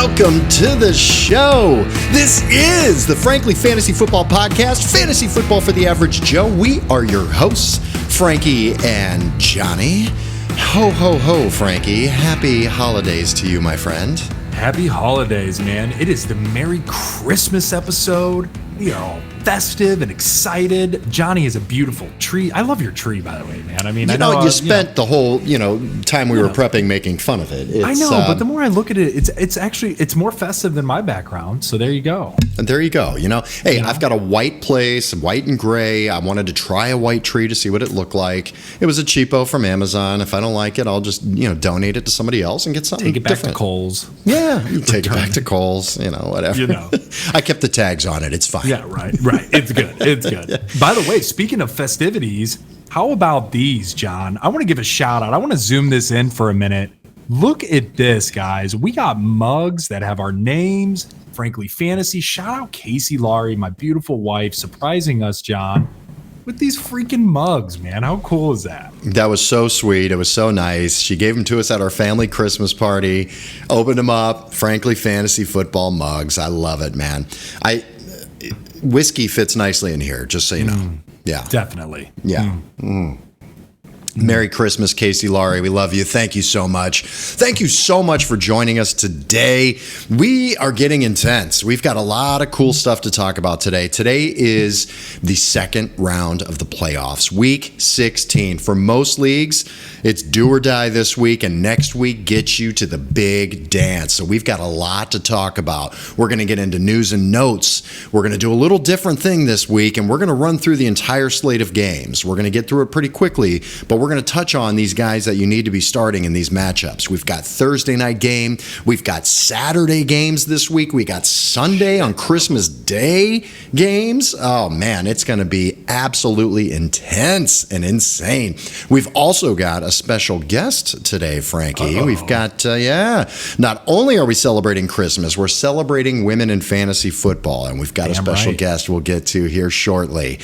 welcome to the show. This is the Frankly Fantasy Football Podcast, Fantasy Football for the Average Joe. We are your hosts, Frankie and Johnny. Ho, ho, ho, Frankie. Happy holidays to you, my friend. Happy holidays, man. It is the Merry Christmas episode. We are all festive and excited. Johnny is a beautiful tree. I love your tree, by the way, man. I mean, I know you spent the whole, time we were prepping making fun of it. I know, but the more I look at it, it's more festive than my background. So there you go. And there you go. Hey, I've got a white place, white and gray. I wanted to try a white tree to see what it looked like. It was a cheapo from Amazon. If I don't like it, I'll just, donate it to somebody else and get something different. Take it back different. to Kohl's. Yeah, you take it back to Kohl's, whatever. I kept the tags on it. It's fine. Yeah, right. It's good. It's good. Yeah. By the way, speaking of festivities, how about these, John? I want to give a shout out. I want to zoom this in for a minute. Look at this, guys. We got mugs that have our names, Frankly Fantasy. Shout out Alyssa Laury, my beautiful wife, surprising us, John, with these freaking mugs, man. How cool is that? That was so sweet. It was so nice. She gave them to us at our family Christmas party, opened them up, Frankly Fantasy Football mugs. I love it, man. Whiskey fits nicely in here, just so you know. Yeah. Definitely. Yeah. Merry Christmas, Alyssa Laury. We love you. Thank you so much. Thank you so much for joining us today. We are getting intense. We've got a lot of cool stuff to talk about today. Today is the second round of the playoffs, week 16. For most leagues, it's do or die this week, and next week gets you to the big dance. So we've got a lot to talk about. We're going to get into news and notes. We're going to do a little different thing this week, and we're going to run through the entire slate of games. We're going to get through it pretty quickly, but we're going to touch on these guys that you need to be starting in these matchups. We've got Thursday night game. We've got Saturday games this week. We got Sunday on Christmas Day games. Oh, man, it's going to be absolutely intense and insane. We've also got a special guest today, Frankie. Uh-oh. We've got, not only are we celebrating Christmas, we're celebrating women in fantasy football, and we've got a special guest we'll get to here shortly.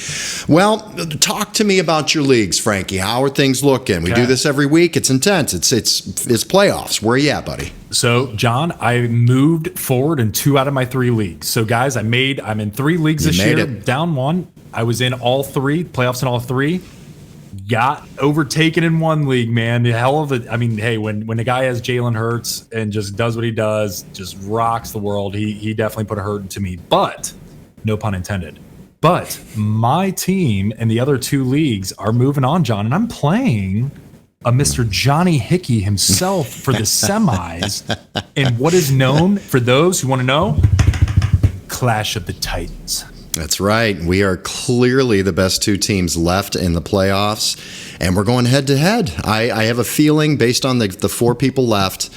Well, talk to me about your leagues, Frankie. How are things looking? We do this every week. It's intense. It's playoffs. Where are you at, buddy? So, John, I moved forward in 2 out of my 3 leagues. So, guys, I'm in 3 leagues this year. Down 1. I was in all 3, playoffs in all 3. Got overtaken in 1 league, man. The hell of it. I mean, hey, when a guy has Jalen Hurts and just does what he does, just rocks the world, he definitely put a hurt into me. But, no pun intended. But my team and the other 2 leagues are moving on, John, and I'm playing a Mr. Johnny Hickey himself for the semis and what is known, for those who want to know, Clash of the Titans. That's right. We are clearly the best 2 teams left in the playoffs, and we're going head-to-head. I have a feeling, based on the 4 people left,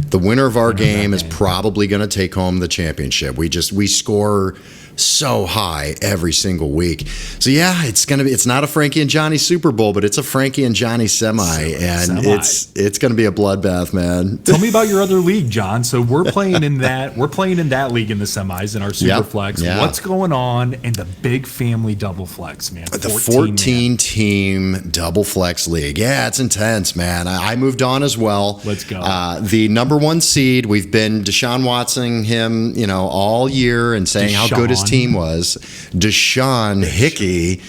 the winner of our game is probably going to take home the championship. We score so high every single week. So yeah, it's not a Frankie and Johnny Super Bowl, but it's a Frankie and Johnny semi. It's going to be a bloodbath, man. Tell me about your other league, John. So we're playing in that league in the semis in our Super Flex. Yeah. What's going on in the big family double flex, man? The 14 team double flex league. Yeah, it's intense, man. I moved on as well. Let's go. The number 1 seed, we've been Deshaun Watson him, all year and saying how good his team was. Deshaun Hickey.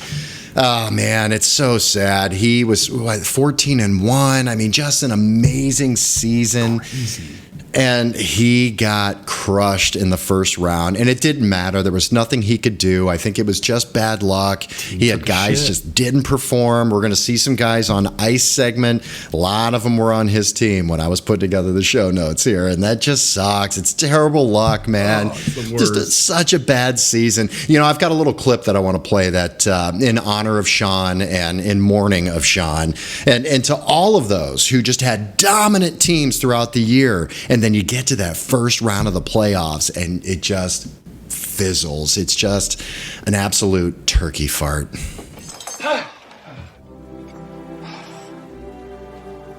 Oh, man, it's so sad. He was 14-1. I mean, just an amazing season. Crazy. And he got crushed in the first round, and it didn't matter. There was nothing he could do. I think it was just bad luck. He had guys just didn't perform. We're going to see some guys on ice segment. A lot of them were on his team when I was putting together the show notes here, and that just sucks. It's terrible luck, man. Just such a bad season. I've got a little clip that I want to play that in honor of Sean and in mourning of Sean, and to all of those who just had dominant teams throughout the year, and then you get to that first round of the playoffs and it just fizzles. It's just an absolute turkey fart.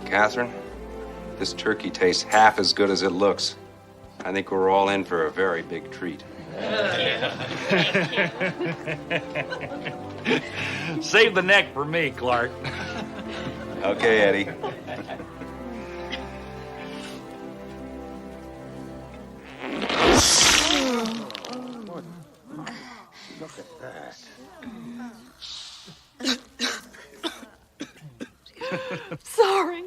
Catherine, this turkey tastes half as good as it looks. I think we're all in for a very big treat. Save the neck for me, Clark. Okay, Eddie. Sorry.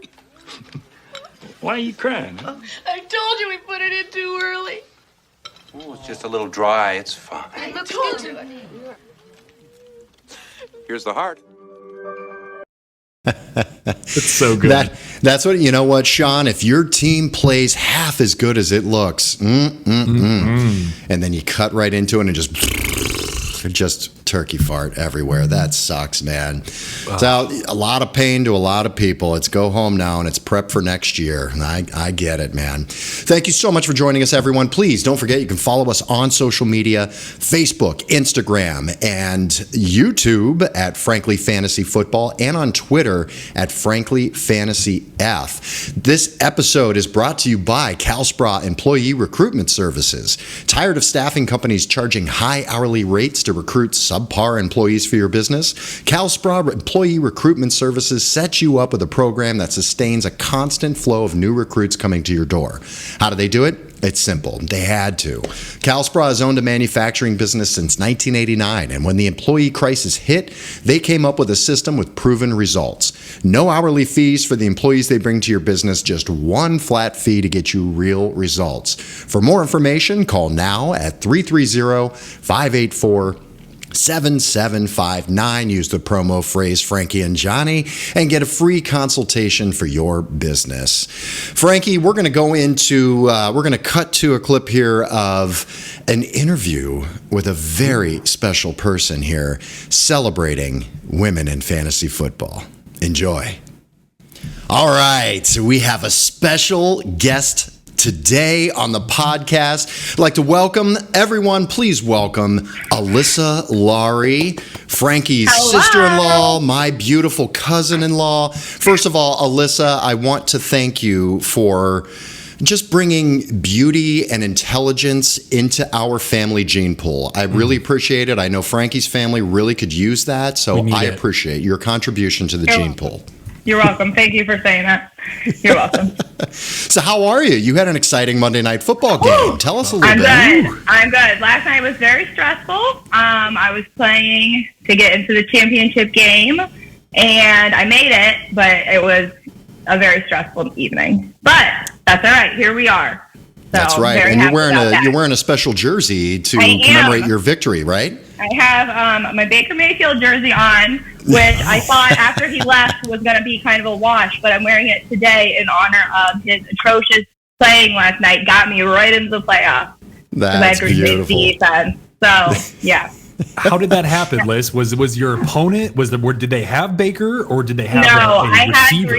Why are you crying? I told you we put it in too early. Oh, it's just a little dry. It's fine. I told you. Here's the heart. It's so good. That's what, you know what, Sean, if your team plays half as good as it looks, and then you cut right into it and just turkey fart everywhere. That sucks, man. It's a lot of pain to a lot of people. It's go home now and it's prep for next year. And I get it, man. Thank you so much for joining us, everyone. Please don't forget you can follow us on social media, Facebook, Instagram, and YouTube at Frankly Fantasy Football, and on Twitter at Frankly Fantasy F. This episode is brought to you by CalSpra Employee Recruitment Services. Tired of staffing companies charging high hourly rates to recruit subpar employees for your business? CalSpra Employee Recruitment Services sets you up with a program that sustains a constant flow of new recruits coming to your door. How do they do it? It's simple. They had to. CalSpra has owned a manufacturing business since 1989, and when the employee crisis hit, they came up with a system with proven results. No hourly fees for the employees they bring to your business, just one flat fee to get you real results. For more information, call now at 330-584-7759. Use the promo phrase Frankie and Johnny and get a free consultation for your business. Frankie, we're going to cut to a clip here of an interview with a very special person here celebrating women in fantasy football. Enjoy. All right, we have a special guest today on the podcast. I'd like to welcome everyone. Please welcome Alyssa Laury, Frankie's sister-in-law, my beautiful cousin-in-law. First of all, Alyssa, I want to thank you for just bringing beauty and intelligence into our family gene pool. I really appreciate it. I know Frankie's family really could use that, so I appreciate your contribution to the gene pool. You're welcome. Thank you for saying that. You're welcome. So how are you? You had an exciting Monday Night Football game. Woo! Tell us a little bit. I'm good. Last night was very stressful. I was playing to get into the championship game, and I made it, but it was a very stressful evening. But that's all right. Here we are. So that's right. And you're wearing a special jersey to commemorate your victory, right? I have my Baker Mayfield jersey on, which I thought after he left was going to be kind of a wash, but I'm wearing it today in honor of his atrocious playing last night. Got me right into the playoffs. That's beautiful. Defense. So, yeah. How did that happen, Liz? Was your opponent, did they have Baker or did they have I receiver?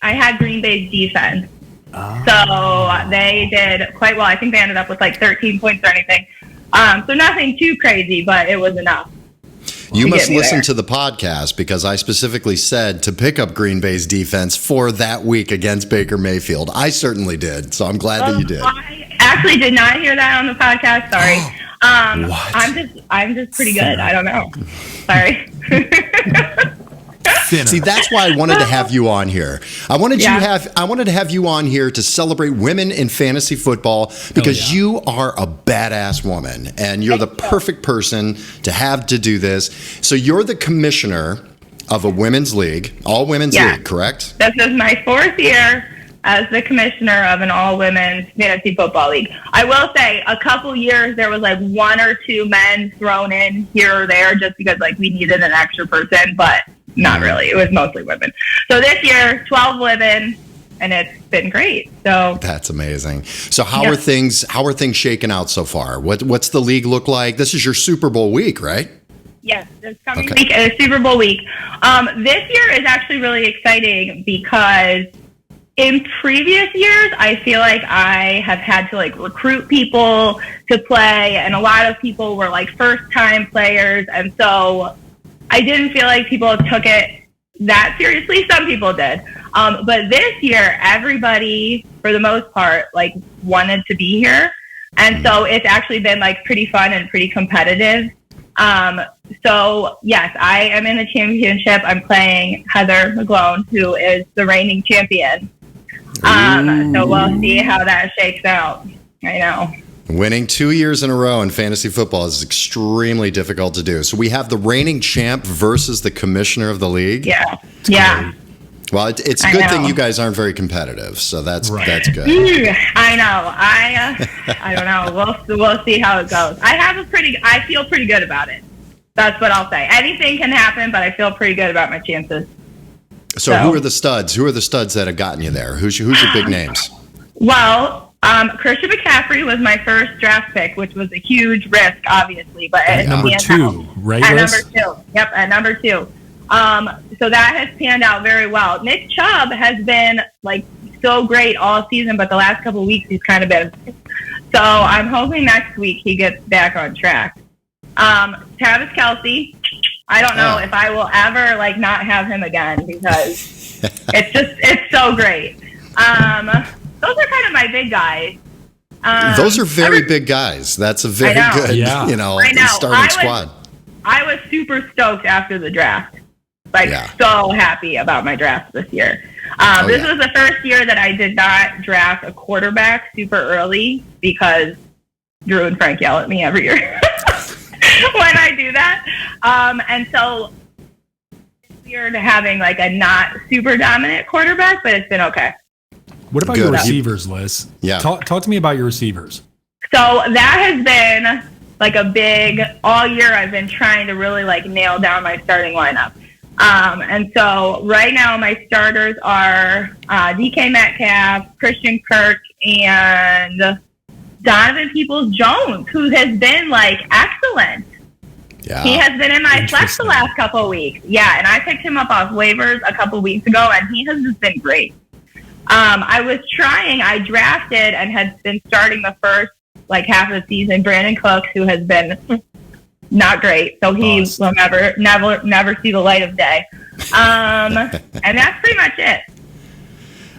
had Green Bay's defense. So they did quite well. I think they ended up with like 13 points or anything. So nothing too crazy, but it was enough. You must listen to the podcast because I specifically said to pick up Green Bay's defense for that week against Baker Mayfield. I certainly did, so I'm glad that you did. I actually did not hear that on the podcast. Sorry. What? I'm just pretty good. I don't know. Sorry. See, that's why I wanted to have you on here. I wanted to have you on here to celebrate women in fantasy football because you are a badass woman and you're the perfect person to have to do this. So you're the commissioner of a women's league, all women's league, correct? This is my 4th year as the commissioner of an all-women's fantasy football league. I will say a couple years there was like 1 or 2 men thrown in here or there just because like we needed an extra person, but not really. It was mostly women. So this year, 12 women, and it's been great. So that's amazing. So how are things shaking out so far? What's the league look like? This is your Super Bowl week, right? Yes, this coming week is Super Bowl week. This year is actually really exciting because in previous years, I feel like I have had to like recruit people to play, and a lot of people were like first-time players, and so I didn't feel like people took it that seriously. Some people did. But this year, everybody, for the most part, like wanted to be here. And so it's actually been like pretty fun and pretty competitive. So yes, I am in the championship. I'm playing Heather McGlone, who is the reigning champion. So we'll see how that shakes out. I know. Winning 2 years in a row in fantasy football is extremely difficult to do. So we have the reigning champ versus the commissioner of the league. Yeah. Yeah. Well, it's a good thing you guys aren't very competitive, so that's good. I know. I don't know. We'll see how it goes. I feel pretty good about it. That's what I'll say. Anything can happen, but I feel pretty good about my chances. So who are the studs? Who are the studs that have gotten you there? Who's your big names? Well, Christian McCaffrey was my first draft pick, which was a huge risk, obviously. But at number 2, right? At number 2. Yep, at number 2. So that has panned out very well. Nick Chubb has been like so great all season, but the last couple of weeks he's kind of been. So I'm hoping next week he gets back on track. Travis Kelce, I don't know if I will ever like not have him again because it's so great. Those are kind of my big guys. Those are very big guys. That's a very good, starting squad. I was super stoked after the draft. So happy about my draft this year. This was the first year that I did not draft a quarterback super early because Drew and Frank yell at me every year when I do that. And so it's weird having like a not super dominant quarterback, but it's been okay. What about your receivers, Liz? Yeah. Talk to me about your receivers. So that has been like a big, all year I've been trying to really like nail down my starting lineup. And so right now my starters are DK Metcalf, Christian Kirk, and Donovan Peoples-Jones, who has been like excellent. Yeah. He has been in my flex the last couple of weeks. Yeah, and I picked him up off waivers a couple of weeks ago, and he has just been great. I drafted and had been starting the first like half of the season, Brandon Cooks, who has been not great. So he will never see the light of day. And that's pretty much it.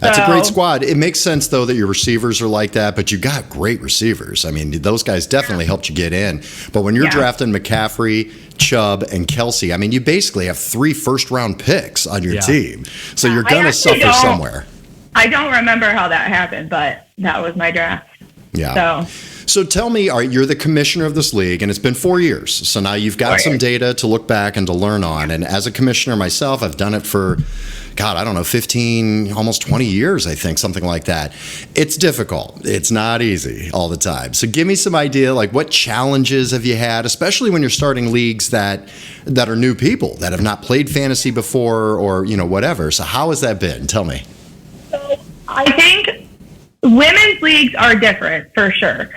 That's a great squad. It makes sense, though, that your receivers are like that, but you got great receivers. I mean, those guys definitely helped you get in. But when you're drafting McCaffrey, Chubb, and Kelce, I mean, you basically have 3 first-round picks on your team. So you're going to suffer somewhere. I don't remember how that happened, but that was my draft. Yeah. So tell me, you're the commissioner of this league, and it's been 4 years. So now you've got some data to look back and to learn on. And as a commissioner myself, I've done it for, 15, almost 20 years, I think, something like that. It's difficult. It's not easy all the time. So give me some idea, like what challenges have you had, especially when you're starting leagues that are new people, that have not played fantasy before or, whatever. So how has that been? Tell me. So I think women's leagues are different for sure.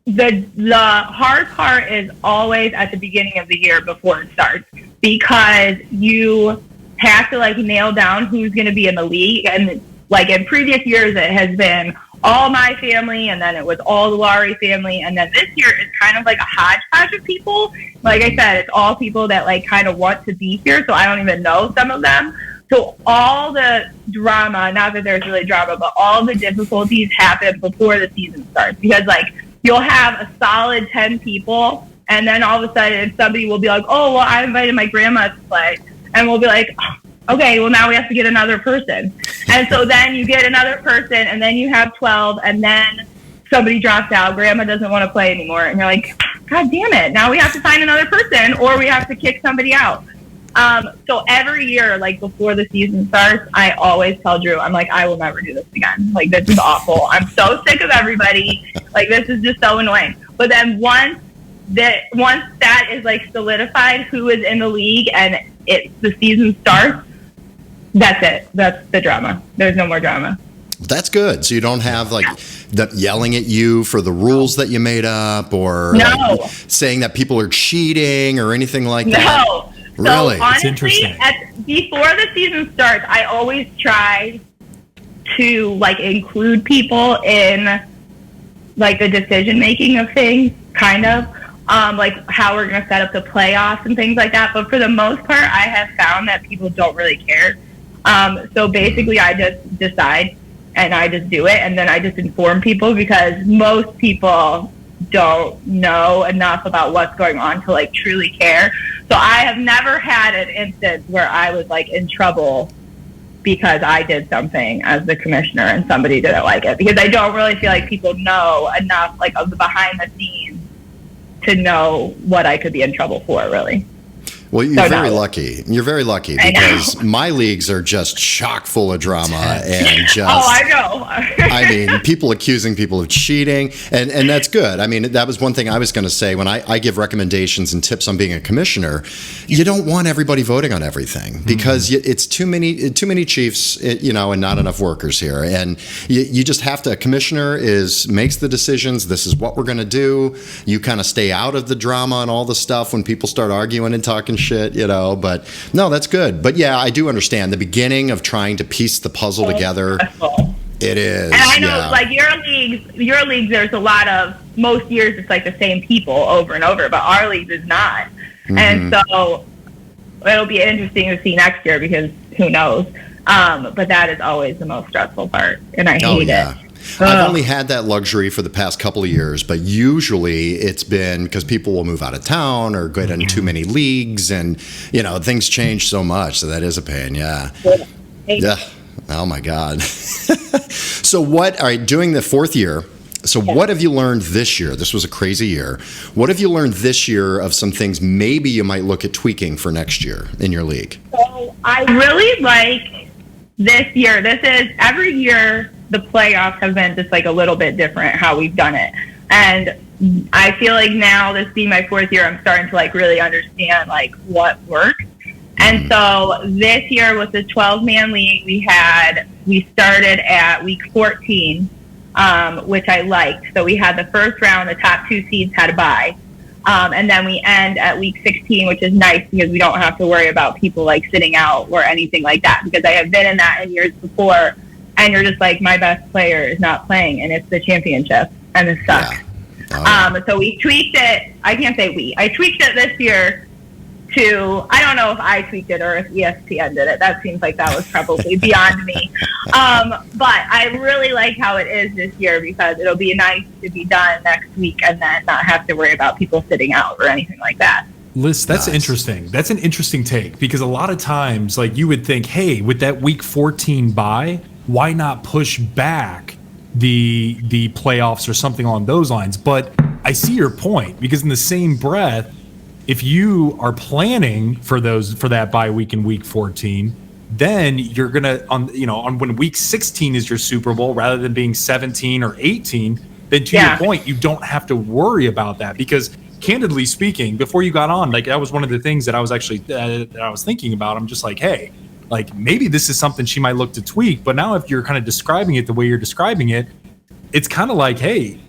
The hard part is always at the beginning of the year before it starts because you have to like nail down who's going to be in the league. And like in previous years, it has been all my family, and then it was all the Laury family, and then this year it's kind of like a hodgepodge of people. Like I said, it's all people that like kind of want to be here, so I don't even know some of them. So all the drama, not that there's really drama, but all the difficulties happen before the season starts. Because, like, you'll have a solid 10 people, and then all of a sudden somebody will be like, oh, well, I invited my grandma to play. And we'll be like, okay, well, now we have to get another person. And so then you get another person, and then you have 12, and then somebody drops out. Grandma doesn't want to play anymore. And you're like, God damn it. Now we have to find another person, or we have to kick somebody out. So every year, like before the season starts, I always tell Drew, I'm like, I will never do this again. Like, this is awful. I'm so sick of everybody. Like, this is just so annoying. But then once that is like solidified, who is in the league and the season starts, that's it. That's the drama. There's no more drama. That's good. So you don't have like them yelling at you for the rules that you made up or saying that people are cheating or anything like that. No. Really? So honestly, it's interesting. Before the season starts, I always try to like include people in like the decision making of things, kind of like how we're going to set up the playoffs and things like that. But for the most part, I have found that people don't really care. So basically, I just decide and I just do it, and then I just inform people because most people don't know enough about what's going on to like truly care. So I have never had an instance where I was like in trouble because I did something as the commissioner and somebody didn't like it, because I don't really feel like people know enough like of the behind the scenes to know what I could be in trouble for, really. Well, you're very lucky. You're very lucky because my leagues are just chock full of drama and just. Oh, I know. I mean, people accusing people of cheating, and that's good. I mean, that was one thing I was going to say when I give recommendations and tips on being a commissioner. You don't want everybody voting on everything because it's too many chiefs, and not enough workers here. And you just have to. A commissioner makes the decisions. This is what we're going to do. You kind of stay out of the drama and all the stuff when people start arguing and talking shit, but no, that's good. But yeah, I do understand the beginning of trying to piece the puzzle together. It is. And I know, like your leagues, there's a lot of, most years it's like the same people over and over, but our leagues is not. And so it'll be interesting to see next year because who knows. But that is always the most stressful part, and I hate it. I've only had that luxury for the past couple of years, but usually it's been because people will move out of town or get in too many leagues, and things change so much. So that is a pain. Yeah. Oh my God. So all right, doing the fourth year. So what have you learned this year? This was a crazy year. What have you learned this year of some things maybe you might look at tweaking for next year in your league? So I really like this year. This is every year. The playoffs have been just like a little bit different how we've done it. And I feel like now, this being my fourth year, I'm starting to like really understand like what works. And so this year was a 12-man league. We started at week 14, which I liked. So we had the first round, the top 2 seeds had a bye. And then we end at week 16, which is nice because we don't have to worry about people like sitting out or anything like that, because I have been in that in years before. And you're just like, my best player is not playing, and it's the championship, and it sucks. Yeah. So we tweaked it. I can't say we. I tweaked it this year to, I don't know if I tweaked it or if ESPN did it. That seems like that was probably beyond me. But I really like how it is this year because it'll be nice to be done next week and then not have to worry about people sitting out or anything like that. Liz, that's interesting. That's an interesting take, because a lot of times, like, you would think, hey, with that week 14 bye, why not push back the playoffs or something along those lines? But I see your point, because in the same breath, if you are planning for that bye week in week 14, then you're gonna on when week 16 is your Super Bowl rather than being 17 or 18. Then to your point, you don't have to worry about that, because candidly speaking, before you got on, like, that was one of the things that I was actually that I was thinking about. I'm just like, hey, like, maybe this is something she might look to tweak. But now if you're kind of describing it the way you're describing it, it's kind of like, hey,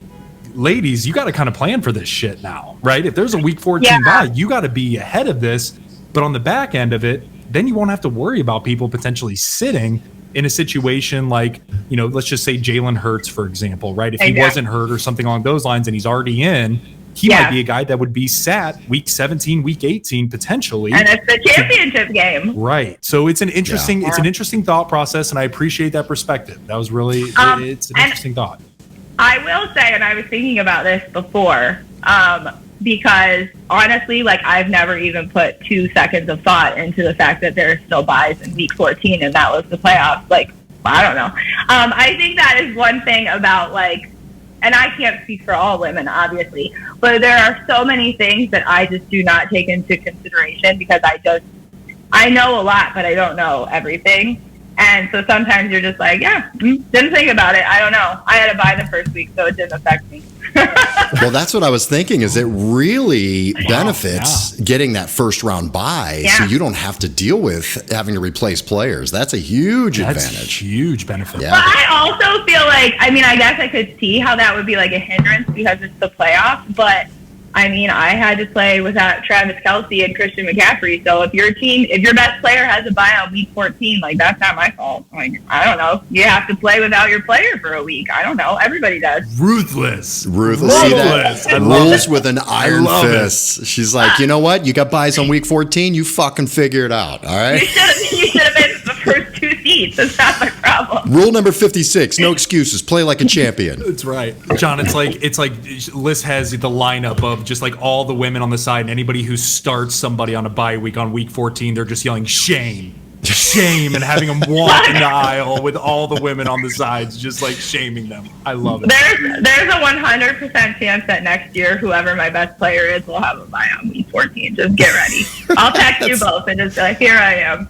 ladies, you got to kind of plan for this shit now, right? If there's a week 14 bye, you got to be ahead of this. But on the back end of it, then you won't have to worry about people potentially sitting in a situation like, let's just say Jalen Hurts, for example, right? If he wasn't hurt or something along those lines and he's already in, he might be a guy that would be sat week 17, week 18, potentially. And it's the championship game. Right. So it's an interesting thought process, and I appreciate that perspective. That was really, it's an interesting thought. I will say, and I was thinking about this before, because honestly, like, I've never even put 2 seconds of thought into the fact that there are still buys in week 14 and that was the playoffs. Like, I don't know. I think that is one thing about, like, and I can't speak for all women, obviously, but there are so many things that I just do not take into consideration because I know a lot, but I don't know everything. And so sometimes you're just like, didn't think about it. I don't know. I had to buy the first week, so it didn't affect me. Well, that's what I was thinking, is it really benefits getting that first round bye, so you don't have to deal with having to replace players. That's a huge advantage. Huge benefit. Yeah. But I also feel like, I mean, I guess I could see how that would be like a hindrance because it's the playoffs, but I mean, I had to play without Travis Kelce and Christian McCaffrey. So if your best player has a bye on week 14, like, that's not my fault. Like, I don't know. You have to play without your player for a week. I don't know. Everybody does. Ruthless. See that? Rules with an iron fist. She's like, you know what? You got buys on week 14. You fucking figure it out. All right. You should have been the first 2 seeds. That's not my problem. Rule number 56: no excuses. Play like a champion. That's right, John. It's like Liz has the lineup of just like all the women on the side, and anybody who starts somebody on a bye week on week 14, they're just yelling shame. shame and having them walk in the aisle with all the women on the sides, just like shaming them. I love it. There's a 100% chance that next year, whoever my best player is will have a bye on week 14. Just get ready. I'll text you both and just be like, here I am.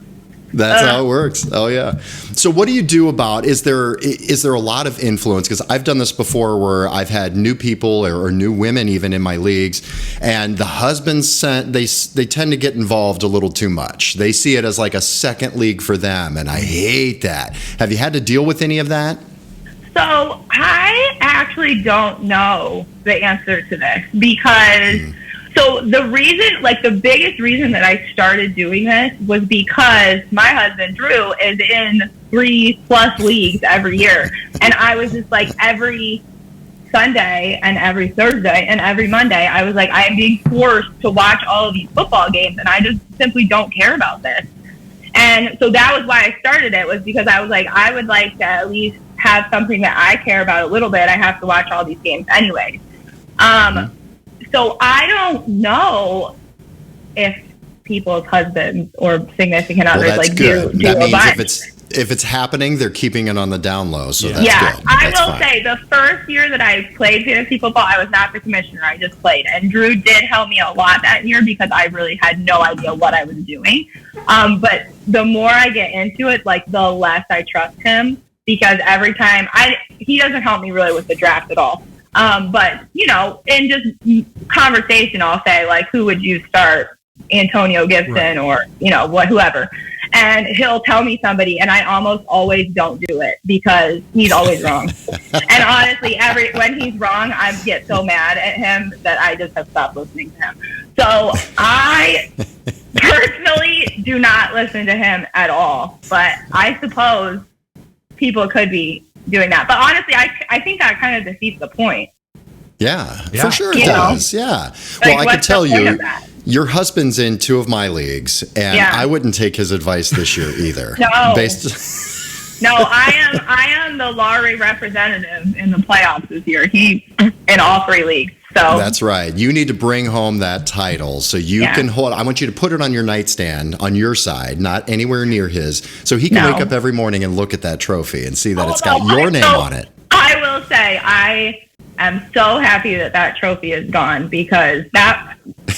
That's how it works. Oh yeah. So what do you do about, is there a lot of influence? Because I've done this before where I've had new people or new women even in my leagues, and the husbands they tend to get involved a little too much. They see it as like a second league for them, and I hate that. Have you had to deal with any of that? So I actually don't know the answer to this because so the reason, like the biggest reason that I started doing this was because my husband, Drew, is in 3+ leagues every year. And I was just like every Sunday and every Thursday and every Monday, I was like, I am being forced to watch all of these football games and I just simply don't care about this. And so that was why I started it, was because I was like, I would like to at least have something that I care about a little bit. I have to watch all these games anyway. So I don't know if people's husbands or significant others like good. do That a means bunch. if it's happening, they're keeping it on the down low. So that's good. I That's will fine. say the first year that I played fantasy football, I was not the commissioner. I just played, and Drew did help me a lot that year because I really had no idea what I was doing. But the more I get into it, like the less I trust him, because every time he doesn't help me really with the draft at all. But, you know, in just conversation, I'll say, like, who would you start? Antonio Gibson or, you know, whoever. And he'll tell me somebody, and I almost always don't do it because he's always wrong. And honestly, when he's wrong, I get so mad at him that I just have stopped listening to him. So I personally do not listen to him at all. But I suppose people could be doing that. But honestly, I think that kind of defeats the point. Yeah, for sure it does. Yeah. Like, well, I can tell you, your husband's in 2 of my leagues, and I wouldn't take his advice this year either. No. No, I am the Laury representative in the playoffs this year. He's in all 3 leagues. So that's right. You need to bring home that title so you can hold. I want you to put it on your nightstand on your side, not anywhere near his, so he can wake up every morning and look at that trophy and see that it's got your name on it. I will say I am so happy that trophy is gone because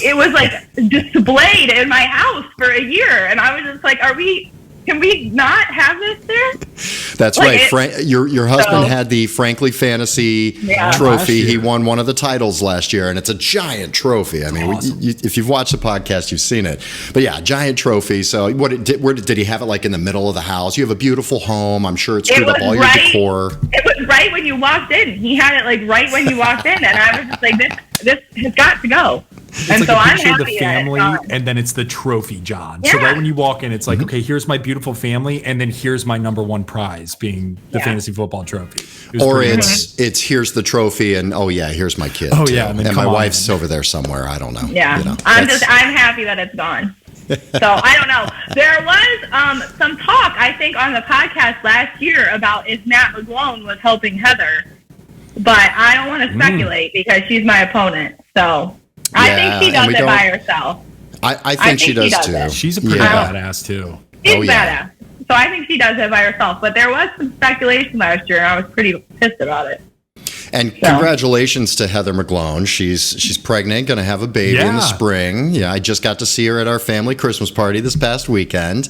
it was like displayed in my house for a year, and I was just like, can we not have this there? That's like right. Your husband had the Frankly Fantasy trophy. He won one of the titles last year, and it's a giant trophy. I mean, awesome. If you've watched the podcast, you've seen it. But yeah, giant trophy. So where did he have it, like in the middle of the house? You have a beautiful home. I'm sure it screwed up all your decor. It was right when you walked in. He had it like right when you walked in, and I was just like, this has got to go. It's and like so a I'm picture of happy the family, that it's and then it's the trophy, John. So right when you walk in, it's like, okay, here's my beautiful family, and then here's my number 1 prize, being the fantasy football trophy. Or it's here's the trophy, and here's my kid. Oh too. yeah, and my wife's over there somewhere. I don't know. Yeah, you know, I'm happy that it's gone. So I don't know. There was some talk, I think, on the podcast last year about if Matt McGlone was helping Heather, but I don't want to speculate because she's my opponent. So I think she does it by herself. I think she does too. She's a pretty badass too. She's badass. So I think she does it by herself. But there was some speculation last year, and I was pretty pissed about it. And congratulations to Heather McGlone. She's pregnant, going to have a baby in the spring. Yeah, I just got to see her at our family Christmas party this past weekend.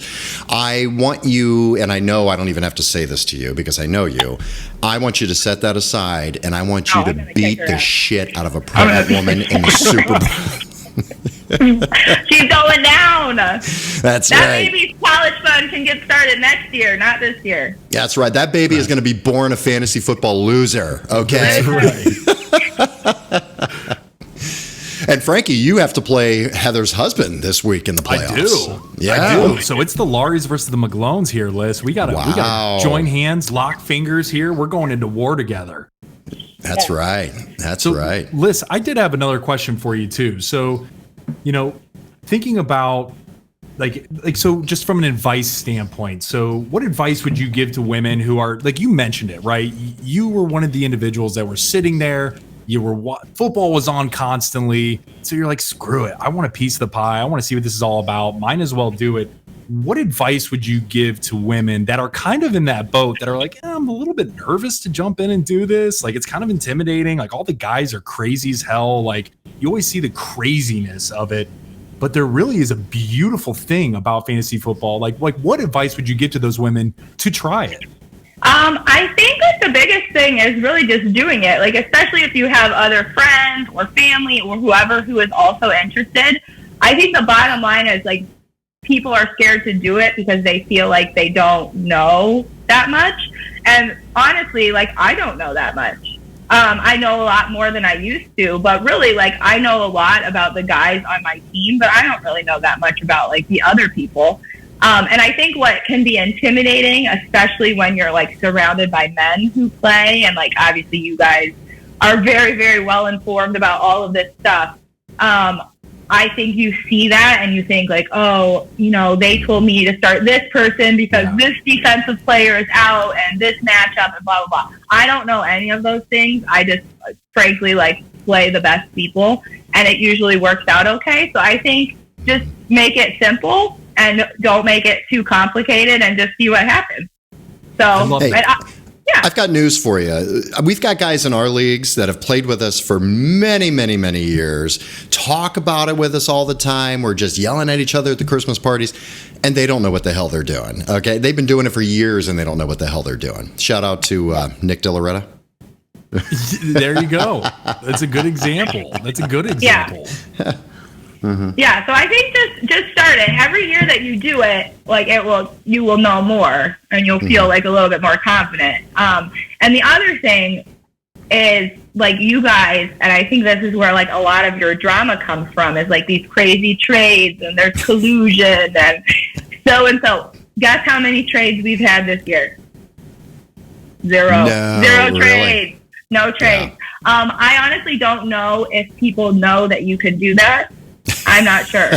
I want you, and I know I don't even have to say this to you because I know you, I want you to set that aside, and I want you to beat the shit out of a pregnant woman in the Super Bowl. She's going down. That's that right. Baby's college fund can get started next year, not this year. That's right. That baby is going to be born a fantasy football loser. Okay. That's right. And Frankie, you have to play Heather's husband this week in the playoffs. I do. Yeah. I do. So it's the Laurys versus the McGlones here, Liz. We gotta join hands, lock fingers here. We're going into war together. That's right. That's right. Liz, I did have another question for you too. So, thinking about like so just from an advice standpoint, so what advice would you give to women who are, like you mentioned it, right? You were one of the individuals that were sitting there. Football was on constantly. So you're like, screw it. I want a piece of the pie. I want to see what this is all about. Might as well do it. what advice would you give to women that are kind of in that boat that are like, I'm a little bit nervous to jump in and do this. Like, it's kind of intimidating. Like, all the guys are crazy as hell. Like, you always see the craziness of it, but there really is a beautiful thing about fantasy football. Like what advice would you give to those women to try it? I think like the biggest thing is really just doing it. Like, especially if you have other friends or family or whoever who is also interested. I think the bottom line is like people are scared to do it because they feel like they don't know that much. And honestly, like, I don't know that much. I know a lot more than I used to, but really, like, I know a lot about the guys on my team, but I don't really know that much about like the other people. And I think what can be intimidating, especially when you're like surrounded by men who play, and like obviously you guys are very, very well informed about all of this stuff. I think you see that and you think like, oh, you know, they told me to start this person because this defensive player is out and this matchup and blah, blah, blah. I don't know any of those things. I just frankly like play the best people, and it usually works out okay. So I think just make it simple and don't make it too complicated and just see what happens. So, I've got news for you. We've got guys in our leagues that have played with us for many, many, many years, talk about it with us all the time. We're just yelling at each other at the Christmas parties, and they don't know what the hell they're doing. Okay? They've been doing it for years, and they don't know what the hell they're doing. Shout out to Nick DeLoretta. There you go. That's a good example. Yeah. Yeah, so I think just start it. Every year that you do it, like you will know more and you'll feel like a little bit more confident. And the other thing is like you guys, and I think this is where like a lot of your drama comes from, is like these crazy trades and there's collusion and so. Guess how many trades we've had this year? Zero. Zero trades. Really? No trades. Yeah. I honestly don't know if people know that you can do that. I'm not sure.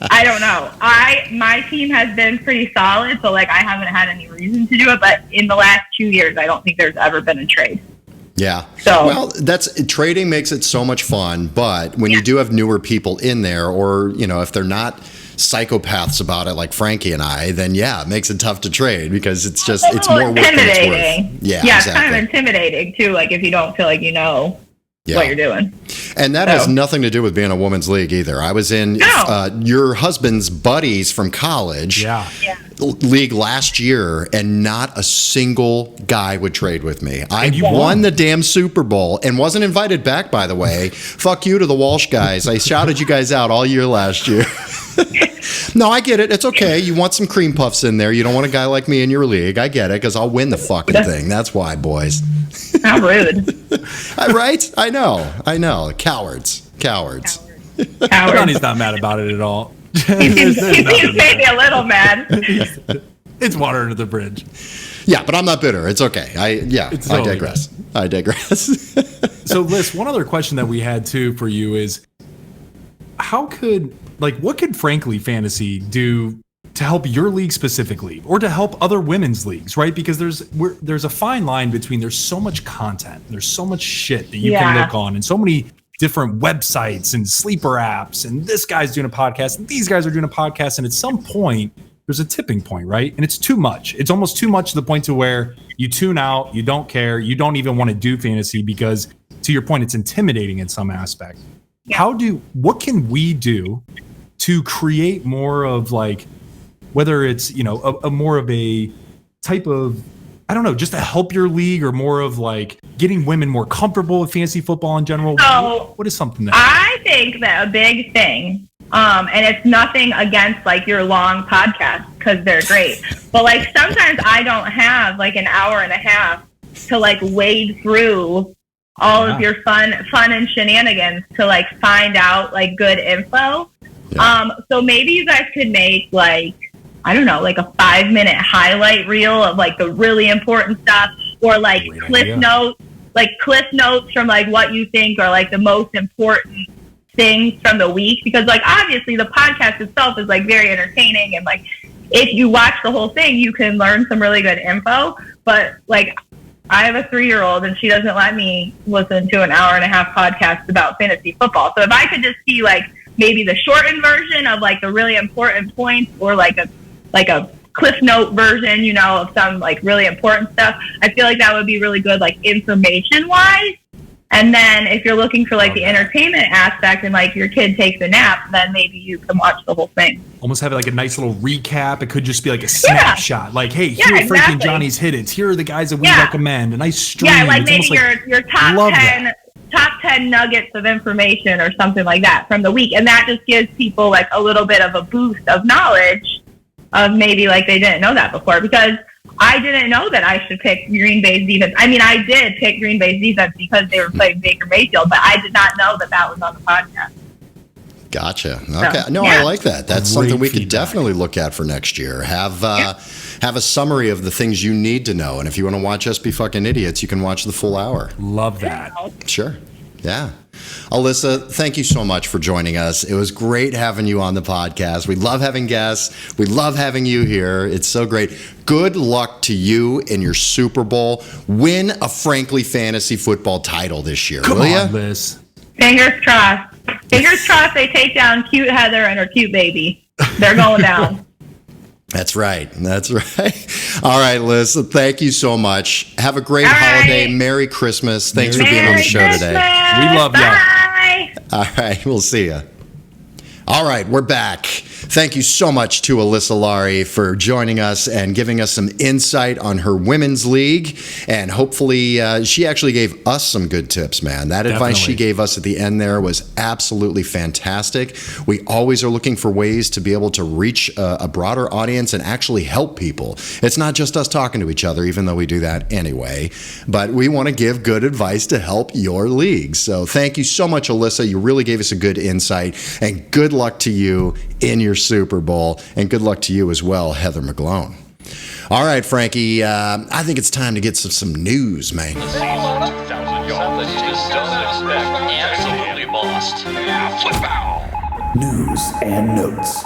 I don't know. My team has been pretty solid, so like I haven't had any reason to do it. But in the last 2 years, I don't think there's ever been a trade. Yeah. So well, trading makes it so much fun, but when you do have newer people in there, or you know, if they're not psychopaths about it like Frankie and I, then it makes it tough to trade because it's more work than it's worth. Yeah, it's kind of intimidating too. Like if you don't feel like you know what you're doing. And that has nothing to do with being a women's league either. I was in your husband's buddies from college league last year, and not a single guy would trade with me. I won the damn Super Bowl and wasn't invited back, by the way. Fuck you to the Walsh guys. I shouted you guys out all year last year. No, I get it. It's okay. You want some cream puffs in there. You don't want a guy like me in your league. I get it, because I'll win the fucking thing. That's why, boys. How rude. Right? I know. Cowards. Johnny's not mad about it at all. He seems maybe a little mad. It's water under the bridge. Yeah, but I'm not bitter. It's okay. I digress. So, Liz, one other question that we had too for you is, what could Frankly Fantasy do to help your league specifically, or to help other women's leagues, right? Because there's a fine line between, there's so much content, there's so much shit that you can look on, and so many different websites and sleeper apps, and this guy's doing a podcast and these guys are doing a podcast, and at some point there's a tipping point, right? And it's too much. It's almost too much to the point to where you tune out, you don't care, you don't even want to do fantasy because, to your point, it's intimidating in some aspect. Yeah. What can we do to create more of like, whether it's, you know, a more of a type of, I don't know, just to help your league, or more of like getting women more comfortable with fantasy football in general? So what is something that I think that a big thing, and it's nothing against like your long podcasts, because they're great, but like sometimes I don't have like an hour and a half to like wade through all of your fun and shenanigans to like find out like good info. So maybe you guys could make like, I don't know, like a 5-minute highlight reel of like the really important stuff, or like cliff notes from like what you think are like the most important things from the week. Because like obviously the podcast itself is like very entertaining, and like if you watch the whole thing you can learn some really good info. But like I have a 3-year-old and she doesn't let me listen to an hour and a half podcast about fantasy football. So if I could just see like maybe the shortened version of like the really important points, or like a Cliff Note version, you know, of some like really important stuff. I feel like that would be really good, like information wise. And then if you're looking for like the entertainment aspect and like your kid takes a nap, then maybe you can watch the whole thing. Almost have like a nice little recap. It could just be like a snapshot. Like, hey, here are freaking Johnny's hit-its. Here are the guys that we recommend. A nice stream. Yeah, like maybe your top 10 nuggets of information or something like that from the week. And that just gives people like a little bit of a boost of knowledge of maybe like they didn't know that before, because I didn't know that I should pick Green Bay's defense. I mean, I did pick Green Bay's defense because they were playing Baker Mayfield, but I did not know that that was on the podcast. Gotcha. Okay. No, I like that. That's something we could definitely look at for next year. Have a summary of the things you need to know. And if you want to watch us be fucking idiots, you can watch the full hour. Love that. Sure. Yeah. Alyssa, thank you so much for joining us. It was great having you on the podcast. We love having guests. We love having you here. It's so great. Good luck to you in your Super Bowl. Win a Frankly Fantasy Football title this year, Come will on, ya? Liz. Fingers crossed. Fingers crossed they take down cute Heather and her cute baby. They're going down. That's right. That's right. All right, Liz. Thank you so much. Have a great holiday. Merry Christmas. Thanks for being on the show today. We love you. Bye. All right. We'll see you. All right. We're back. Thank you so much to Alyssa Laury for joining us and giving us some insight on her women's league. And hopefully she actually gave us some good tips, man. That advice she gave us at the end there was absolutely fantastic. We always are looking for ways to be able to reach a broader audience and actually help people. It's not just us talking to each other, even though we do that anyway. But we want to give good advice to help your league. So thank you so much, Alyssa. You really gave us a good insight. And good luck to you in your Super Bowl, and good luck to you as well, Heather McGlone. All right, Frankie, I think it's time to get some news, man. Absolutely lost. News and notes.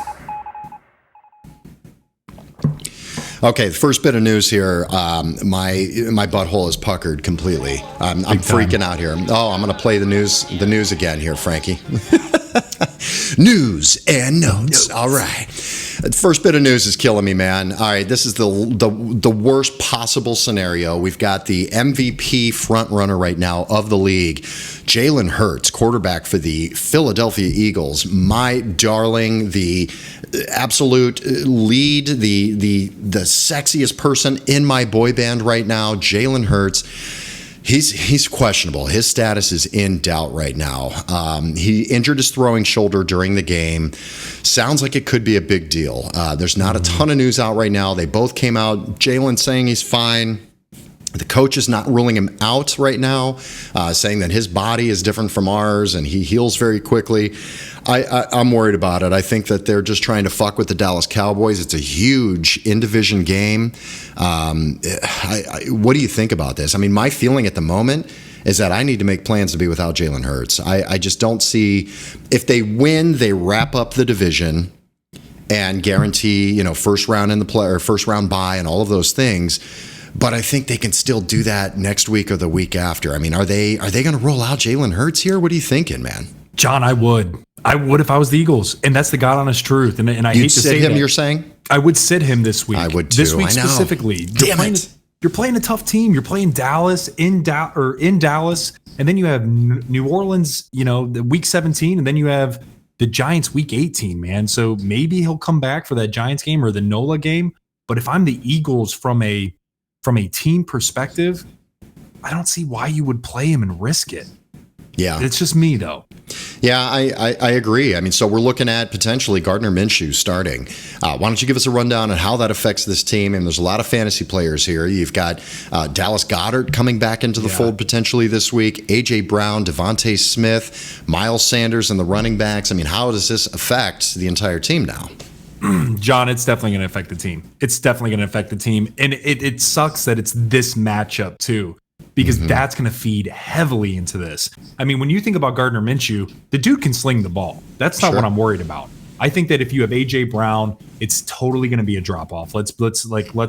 Okay, the first bit of news here. My butthole is puckered completely. I'm freaking out here. Oh, I'm going to play the news again here, Frankie. News and notes. All right. The first bit of news is killing me, man. All right, this is the worst possible scenario. We've got the MVP front runner right now of the league, Jalen Hurts, quarterback for the Philadelphia Eagles. My darling, the absolute lead, the sexiest person in my boy band right now, Jalen Hurts. He's questionable. His status is in doubt right now. He injured his throwing shoulder during the game. Sounds like it could be a big deal. There's not a ton of news out right now. They both came out. Jalen saying he's fine. The coach is not ruling him out right now, saying that his body is different from ours and he heals very quickly. I'm worried about it. I think that they're just trying to fuck with the Dallas Cowboys. It's a huge in-division game. What do you think about this? I mean, my feeling at the moment is that I need to make plans to be without Jalen Hurts. I just don't see, if they win, they wrap up the division and guarantee, first round in the play or first round bye and all of those things. But I think they can still do that next week or the week after. I mean, are they going to roll out Jalen Hurts here? What are you thinking, man? John, I would if I was the Eagles, and that's the God honest truth. And I hate to say him. that. You're saying I would sit him this week. I would too. This week specifically. Damn it! You're playing a tough team. You're playing Dallas in Dallas, and then you have New Orleans. The week 17, and then you have the Giants week 18. Man, so maybe he'll come back for that Giants game or the NOLA game. But if I'm the Eagles from a team perspective, I don't see why you would play him and risk it. Yeah. It's just me, though. Yeah, I agree. I mean, so we're looking at potentially Gardner Minshew starting. Why don't you give us a rundown on how that affects this team? And there's a lot of fantasy players here. You've got Dallas Goedert coming back into the fold potentially this week, A.J. Brown, Devontae Smith, Miles Sanders, and the running backs. I mean, how does this affect the entire team now? John, it's definitely going to affect the team. It's definitely going to affect the team. And it sucks that it's this matchup, too, because that's going to feed heavily into this. I mean, when you think about Gardner Minshew, the dude can sling the ball. That's not what I'm worried about. I think that if you have A.J. Brown, it's totally going to be a drop-off. Let's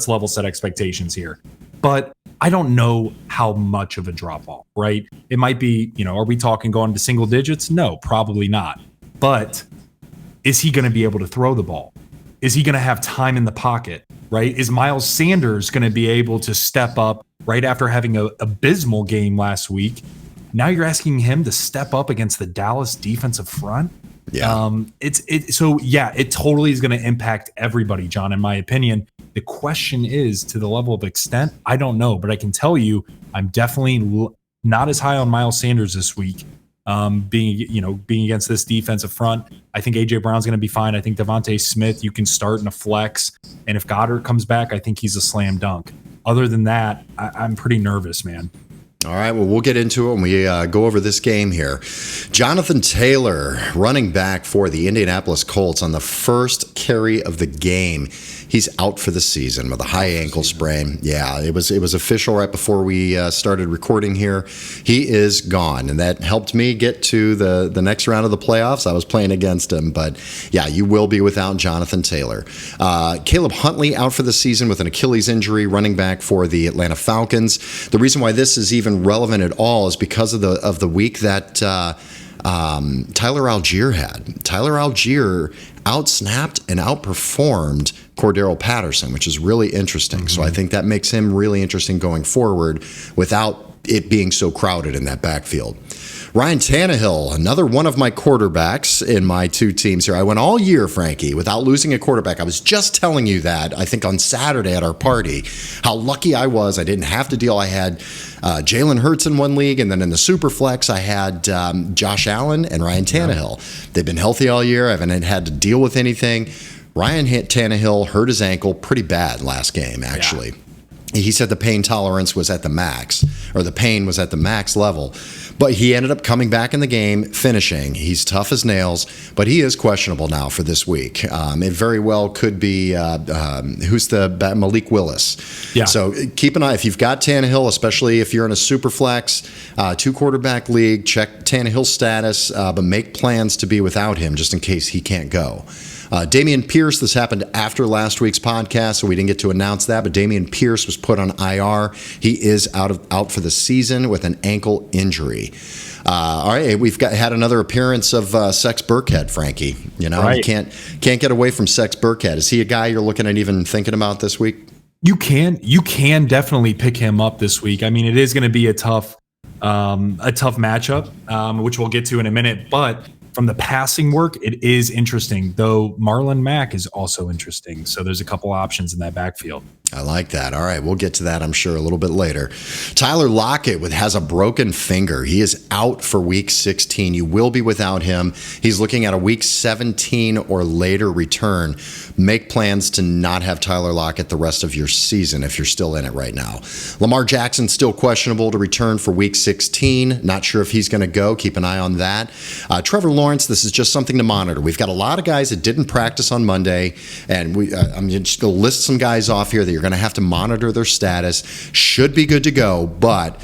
level set expectations here. But I don't know how much of a drop-off, right? It might be, are we talking going to single digits? No, probably not. but is he going to be able to throw the ball? Is he going to have time in the pocket, right? Is Miles Sanders going to be able to step up right after having an abysmal game last week? Now you're asking him to step up against the Dallas defensive front. Yeah. It totally is going to impact everybody, John, in my opinion. The question is, to the level of extent, I don't know, but I can tell you I'm definitely not as high on Miles Sanders this week. Being against this defensive front, I think AJ Brown's going to be fine. I think Devontae Smith, you can start in a flex, and if Goddard comes back, I think he's a slam dunk. Other than that, I'm pretty nervous, man. All right, well, we'll get into it when we go over this game here. Jonathan Taylor, running back for the Indianapolis Colts, on the first carry of the game. He's out for the season with a high ankle sprain. Yeah, it was official right before we started recording here. He is gone, and that helped me get to the next round of the playoffs. I was playing against him, but yeah, you will be without Jonathan Taylor. Caleb Huntley out for the season with an Achilles injury, running back for the Atlanta Falcons. The reason why this is even relevant at all is because of the week that Tyler Algier had. Tyler Algier outsnapped and outperformed Cordero Patterson, which is really interesting. Mm-hmm. So I think that makes him really interesting going forward without it being so crowded in that backfield. Ryan Tannehill, another one of my quarterbacks in my two teams here. I went all year, Frankie, without losing a quarterback. I was just telling you that, I think on Saturday at our party, how lucky I was. I didn't have to deal. I had Jalen Hurts in one league, and then in the Superflex, I had Josh Allen and Ryan Tannehill. Yeah. They've been healthy all year. I haven't had to deal with anything. Ryan Tannehill hurt his ankle pretty bad last game, actually. Yeah. He said the pain tolerance was at the max, or the pain was at the max level. But he ended up coming back in the game, finishing. He's tough as nails, but he is questionable now for this week. It very well could be, Malik Willis. Yeah. So keep an eye. If you've got Tannehill, especially if you're in a super flex, two-quarterback league, check Tannehill's status, but make plans to be without him just in case he can't go. Dameon Pierce, this happened after last week's podcast, so we didn't get to announce that, but Dameon Pierce was put on IR. He is out for the season with an ankle injury. All right, we've had another appearance of Sex Burkhead, Frankie. You know, right. You can't get away from Sex Burkhead. Is he a guy you're looking at even thinking about this week? You can definitely pick him up this week. I mean, it is going to be a tough matchup, which we'll get to in a minute, but from the passing work, it is interesting, though Marlon Mack is also interesting. So there's a couple options in that backfield. I like that. All right, we'll get to that, I'm sure, a little bit later. Tyler Lockett has a broken finger. He is out for Week 16. You will be without him. He's looking at a Week 17 or later return. Make plans to not have Tyler Lockett the rest of your season if you're still in it right now. Lamar Jackson still questionable to return for Week 16. Not sure if he's going to go. Keep an eye on that. Trevor Lawrence, this is just something to monitor. We've got a lot of guys that didn't practice on Monday, and I'm just going to list some guys off here that you're going to have to monitor their status. Should be good to go, but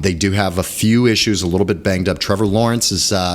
they do have a few issues, a little bit banged up. Trevor Lawrence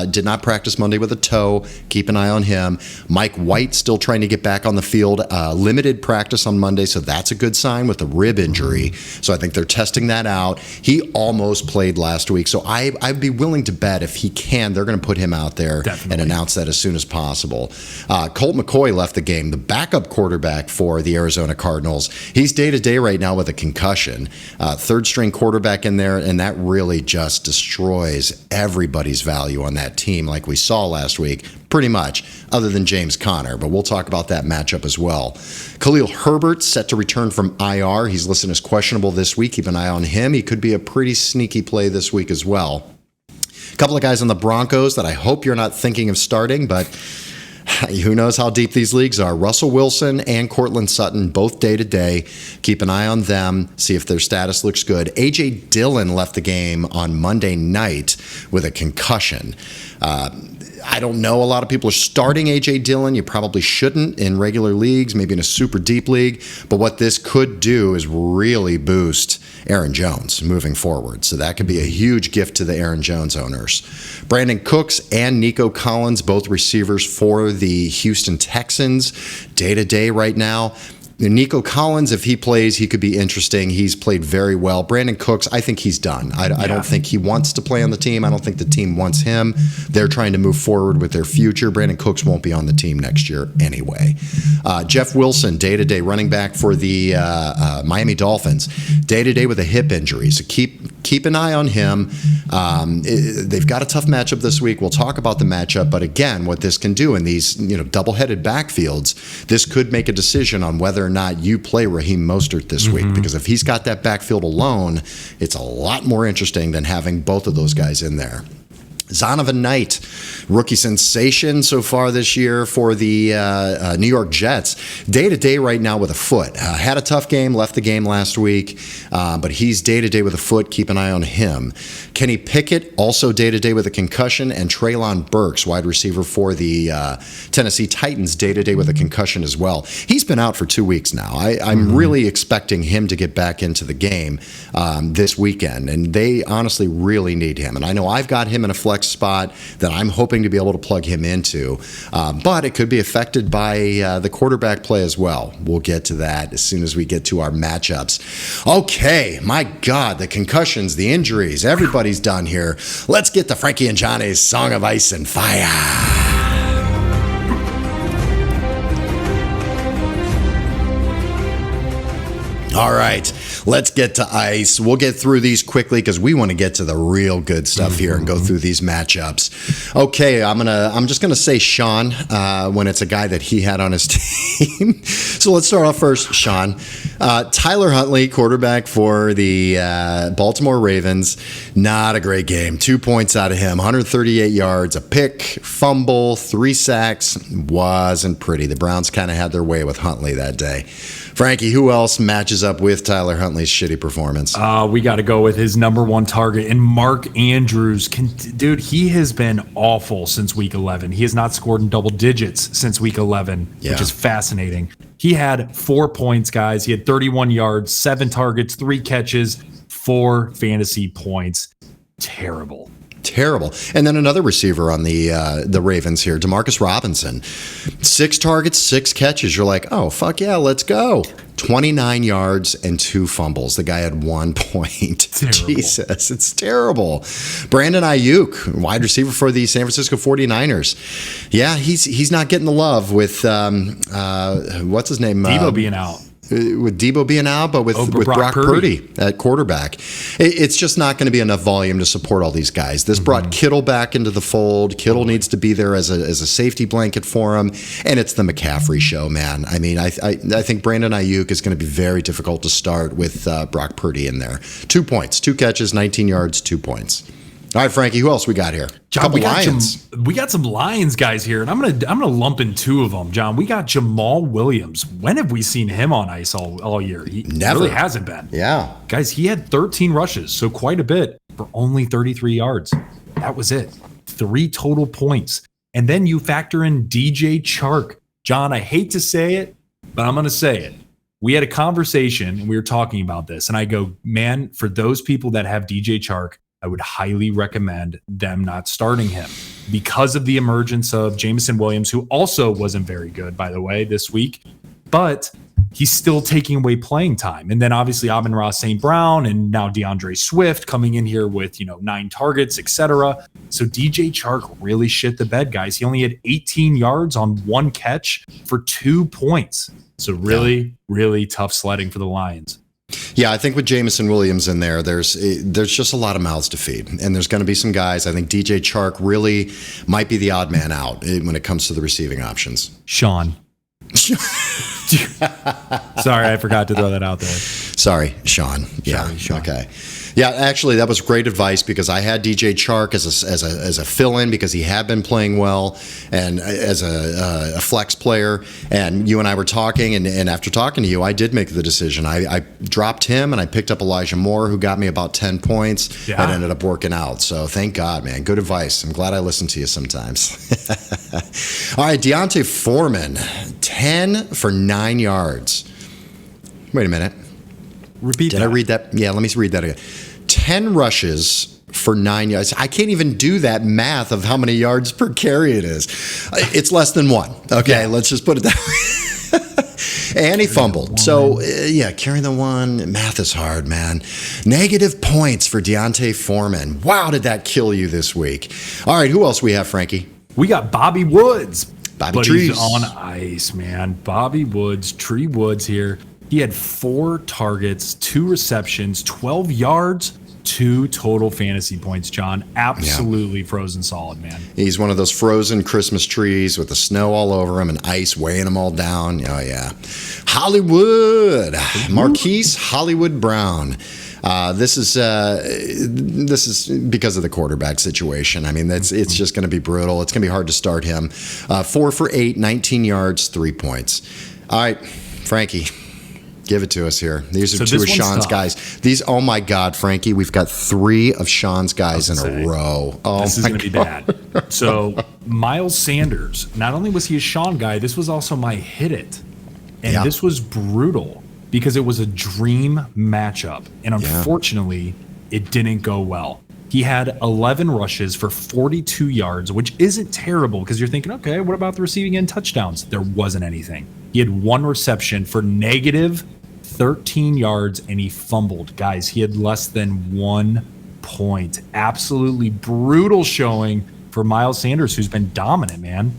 did not practice Monday with a toe. Keep an eye on him. Mike White still trying to get back on the field. Limited practice on Monday, so that's a good sign with a rib injury. So I think they're testing that out. He almost played last week, so I'd be willing to bet if he can, they're going to put him out there and announce that as soon as possible. Colt McCoy left the game, the backup quarterback for the Arizona Cardinals. He's day-to-day right now with a concussion. Third-string quarterback in there, and that really just destroys everybody's value on that team like we saw last week, pretty much, other than James Conner. But we'll talk about that matchup as well. Khalil Herbert set to return from IR. He's listed as questionable this week. Keep an eye on him. He could be a pretty sneaky play this week as well. A couple of guys on the Broncos that I hope you're not thinking of starting, but who knows how deep these leagues are. Russell Wilson and Cortland Sutton, both day-to-day. Keep an eye on them, see if their status looks good. A.J. Dillon left the game on Monday night with a concussion. I don't know. A lot of people are starting A.J. Dillon. You probably shouldn't in regular leagues, maybe in a super deep league. But what this could do is really boost Aaron Jones moving forward. So that could be a huge gift to the Aaron Jones owners. Brandon Cooks and Nico Collins, both receivers for the Houston Texans, day-to-day right now. Nico Collins, if he plays, he could be interesting. He's played very well. Brandon Cooks, I think he's done. I don't think he wants to play on the team. I don't think the team wants him. They're trying to move forward with their future. Brandon Cooks won't be on the team next year anyway. Jeff Wilson, day-to-day running back for the Miami Dolphins, day-to-day with a hip injury. So keep an eye on him. They've got a tough matchup this week. We'll talk about the matchup, but again, what this can do in these double-headed backfields, this could make a decision on whether or not you play Raheem Mostert this week, because if he's got that backfield alone, it's a lot more interesting than having both of those guys in there. Zonovan Knight, rookie sensation so far this year for the New York Jets. Day-to-day right now with a foot. Had a tough game, left the game last week, but he's day-to-day with a foot. Keep an eye on him. Kenny Pickett, also day-to-day with a concussion, and Treylon Burks, wide receiver for the Tennessee Titans, day-to-day with a concussion as well. He's been out for 2 weeks now. I'm really expecting him to get back into the game this weekend, and they honestly really need him. And I know I've got him in a flex spot that I'm hoping to be able to plug him into, but it could be affected by the quarterback play as well. We'll get to that as soon as we get to our matchups. Okay, my God, the concussions, the injuries, everybody's done here. Let's get to Frankie and Johnny's Song of Ice and Fire. All right, let's get to ice. We'll get through these quickly because we want to get to the real good stuff here and go through these matchups. Okay, I'm just gonna say Sean when it's a guy that he had on his team. So let's start off first, Sean. Tyler Huntley, quarterback for the Baltimore Ravens. Not a great game. 2 points out of him. 138 yards, a pick, fumble, 3 sacks. Wasn't pretty. The Browns kind of had their way with Huntley that day. Frankie, who else matches up with Tyler Huntley's shitty performance? We got to go with his number one target, and Mark Andrews. Dude, he has been awful since week 11. He has not scored in double digits since week 11, which is fascinating. He had 4 points, guys. He had 31 yards, 7 targets, 3 catches, 4 fantasy points. Terrible. And then another receiver on the Ravens here, Demarcus Robinson. 6 targets, 6 catches. You're like, oh, fuck yeah, let's go. 29 yards and 2 fumbles. The guy had 1 point. Jesus, it's terrible. Brandon Ayuk, wide receiver for the San Francisco 49ers. Yeah, he's not getting the love with, what's his name? Debo being out. With Debo being out, but with Brock Purdy at quarterback. It's just not going to be enough volume to support all these guys. This brought Kittle back into the fold. Kittle needs to be there as a safety blanket for him, and it's the McCaffrey show, man. I mean, I think Brandon Ayuk is going to be very difficult to start with Brock Purdy in there. 2 points, 2 catches, 19 yards, 2 points. All right, Frankie, who else we got here? John, we got some Lions guys here, and I'm gonna lump in 2 of them. John, we got Jamal Williams. When have we seen him on ice all year? He Never. Really hasn't been. Yeah. Guys, he had 13 rushes, so quite a bit, for only 33 yards. That was it. 3 total points. And then you factor in DJ Chark. John, I hate to say it, but I'm gonna say it. We had a conversation, and we were talking about this, and I go, man, for those people that have DJ Chark, I would highly recommend them not starting him because of the emergence of Jameson Williams, who also wasn't very good, by the way, this week, but he's still taking away playing time. And then obviously Amon-Ra St. Brown and now DeAndre Swift coming in here with, 9 targets, etc. So DJ Chark really shit the bed, guys. He only had 18 yards on 1 catch for 2 points. So really, really tough sledding for the Lions. Yeah, I think with Jameson Williams in there, there's just a lot of mouths to feed. And there's going to be some guys. I think DJ Chark really might be the odd man out when it comes to the receiving options. Sean. Sorry, I forgot to throw that out there. Sorry, Sean. Yeah. Sorry, Sean. Okay. Yeah, actually, that was great advice because I had DJ Chark as a fill-in because he had been playing well and as a flex player. And you and I were talking, and after talking to you, I did make the decision. I dropped him and I picked up Elijah Moore, who got me about 10 points. Yeah. That ended up working out. So thank God, man. Good advice. I'm glad I listen to you sometimes. All right, Deontay Foreman, 10 for 9 yards. Wait a minute. Did I read that? Yeah, let me read that again. 10 rushes for 9 yards. I can't even do that math of how many yards per carry it is. It's less than 1. Okay, Let's just put it that way. And he fumbled. So, carrying the one. Math is hard, man. Negative points for Deontay Foreman. Wow, did that kill you this week? All right, who else we have, Frankie? We got Bobby Woods. But he's on ice, man. Bobby Woods, Tree Woods here. He had 4 targets, 2 receptions, 12 yards, 2 total fantasy points, John. Absolutely frozen solid, man. He's one of those frozen Christmas trees with the snow all over him and ice weighing them all down. Oh, yeah. Hollywood. Marquise Hollywood Brown. This is because of the quarterback situation. I mean, it's just going to be brutal. It's going to be hard to start him. 4 for 8, 19 yards, 3 points. All right, Frankie, give it to us here. These are 2 of Sean's guys. Oh my God, Frankie, we've got 3 of Sean's guys in a row. Oh, this is going to be bad. So Miles Sanders, not only was he a Sean guy, this was also my hit it. And this was brutal. Because it was a dream matchup. And unfortunately, it didn't go well. He had 11 rushes for 42 yards, which isn't terrible because you're thinking, okay, what about the receiving end touchdowns? There wasn't anything. He had 1 reception for negative 13 yards, and he fumbled. Guys, he had less than 1 point. Absolutely brutal showing for Miles Sanders, who's been dominant, man.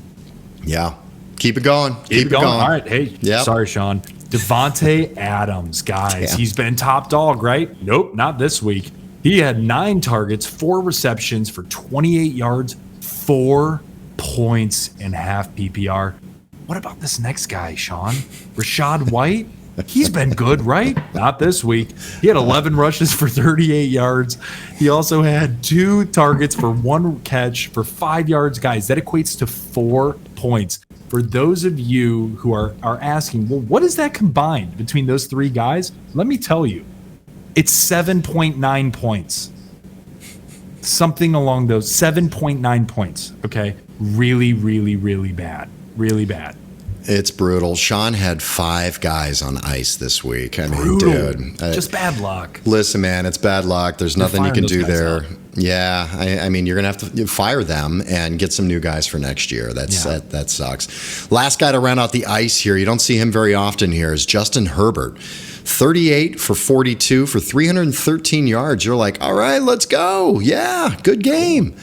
Yeah. Keep it going. Keep it going. All right. Hey, sorry, Sean. Devontae Adams, guys. He's been top dog, right? Nope, not this week. He had 9 targets, 4 receptions for 28 yards, 4 points in half PPR. What about this next guy, Sean? Rashad White? He's been good, right? Not this week. He had 11 rushes for 38 yards. He also had 2 targets for 1 catch for 5 yards. Guys, that equates to 4 points. For those of you who are asking, well, what is that combined between those 3 guys? Let me tell you. It's 7.9 points. Something along those 7.9 points. Okay. Really, really, really bad. Really bad. It's brutal. Sean had 5 guys on ice this week. I mean, dude. Just bad luck. Listen, man, it's bad luck. There's nothing you can do there. Yeah, I mean, you're going to have to fire them and get some new guys for next year. That sucks. Last guy to run out the ice here, you don't see him very often here, is Justin Herbert. 38 for 42 for 313 yards. You're like, all right, let's go. Yeah, good game.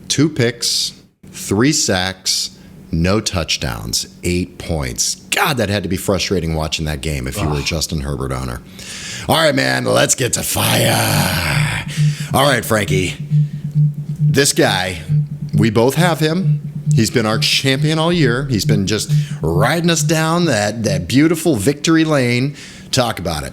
2 picks, 3 sacks, no touchdowns, 8 points. God, that had to be frustrating watching that game if you were a Justin Herbert owner. All right, man, let's get to fire. All right, Frankie. This guy, we both have him. He's been our champion all year. He's been just riding us down that beautiful victory lane. Talk about it.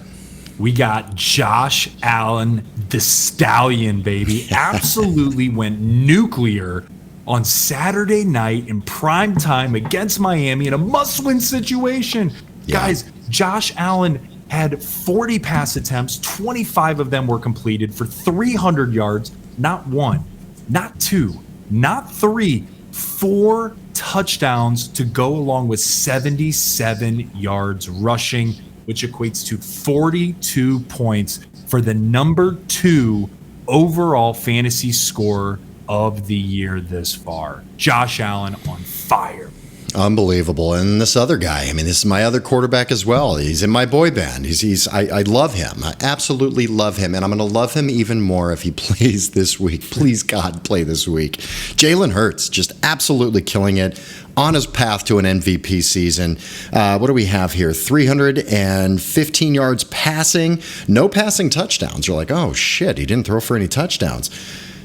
We got Josh Allen, the Stallion, baby. Absolutely went nuclear on Saturday night in prime time against Miami in a must-win situation. Guys, Josh Allen had 40 pass attempts, 25 of them were completed for 300 yards, not 1, not 2, not 3, 4 touchdowns to go along with 77 yards rushing, which equates to 42 points for the number 2 overall fantasy scorer of the year this far. Josh Allen on fire. Unbelievable. And this other guy, I mean, this is my other quarterback as well. He's in my boy band. I love him. I absolutely love him. And I'm going to love him even more if he plays this week. Please, God, play this week. Jalen Hurts, just absolutely killing it on his path to an MVP season. What do we have here? 315 yards passing, no passing touchdowns. You're like, oh, shit, he didn't throw for any touchdowns.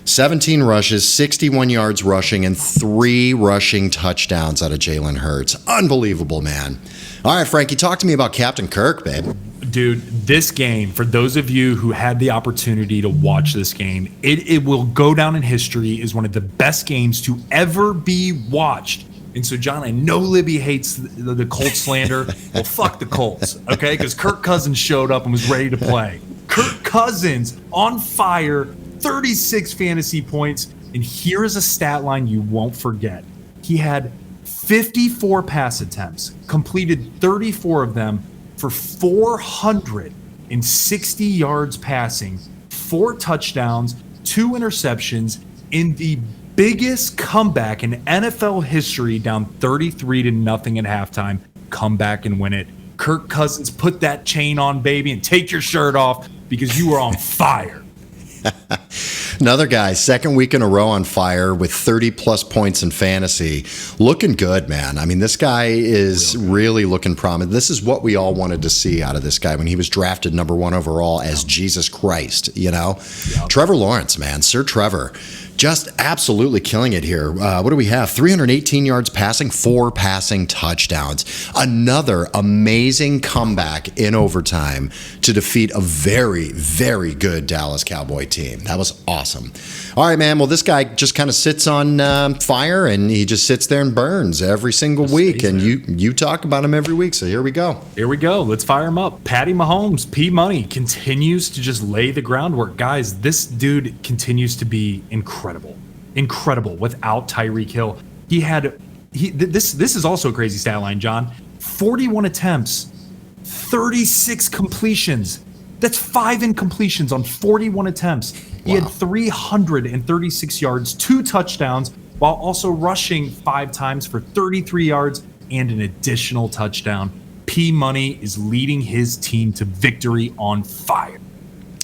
17 rushes, 61 yards rushing, and 3 rushing touchdowns out of Jalen Hurts. Unbelievable, man. All right, Frankie, talk to me about Captain Kirk, babe. Dude, this game, for those of you who had the opportunity to watch this game, it will go down in history as one of the best games to ever be watched. And so, John, I know Libby hates the Colts slander. Well, fuck the Colts, okay? Because Kirk Cousins showed up and was ready to play. Kirk Cousins on fire, 36 fantasy points. And here is a stat line you won't forget. He had 54 pass attempts, completed 34 of them for 460 yards passing, 4 touchdowns, 2 interceptions in the biggest comeback in NFL history, down 33-0 at halftime, come back and win it. Kirk Cousins, put that chain on, baby, and take your shirt off because you are on fire. Another guy, second week in a row on fire with 30-plus points in fantasy. Looking good, man. I mean, this guy is really looking promising. This is what we all wanted to see out of this guy when he was drafted number 1 overall as Jesus Christ, you know? Trevor Lawrence, man. Sir Trevor. Just absolutely killing it here. What do we have? 318 yards passing, 4 passing touchdowns. Another amazing comeback in overtime to defeat a very, very good Dallas Cowboy team. That was awesome. All right, man. Well, this guy just kind of sits on fire, and he just sits there and burns every single week. And you talk about him every week, so here we go. Here we go. Let's fire him up. Patty Mahomes, P Money, continues to just lay the groundwork. Guys, this dude continues to be incredible without Tyreek Hill. This is also a crazy stat line, John. 41 attempts, 36 completions. That's 5 incompletions on 41 attempts. He had 336 yards, 2 touchdowns, while also rushing 5 times for 33 yards and an additional touchdown. P Money is leading his team to victory on fire.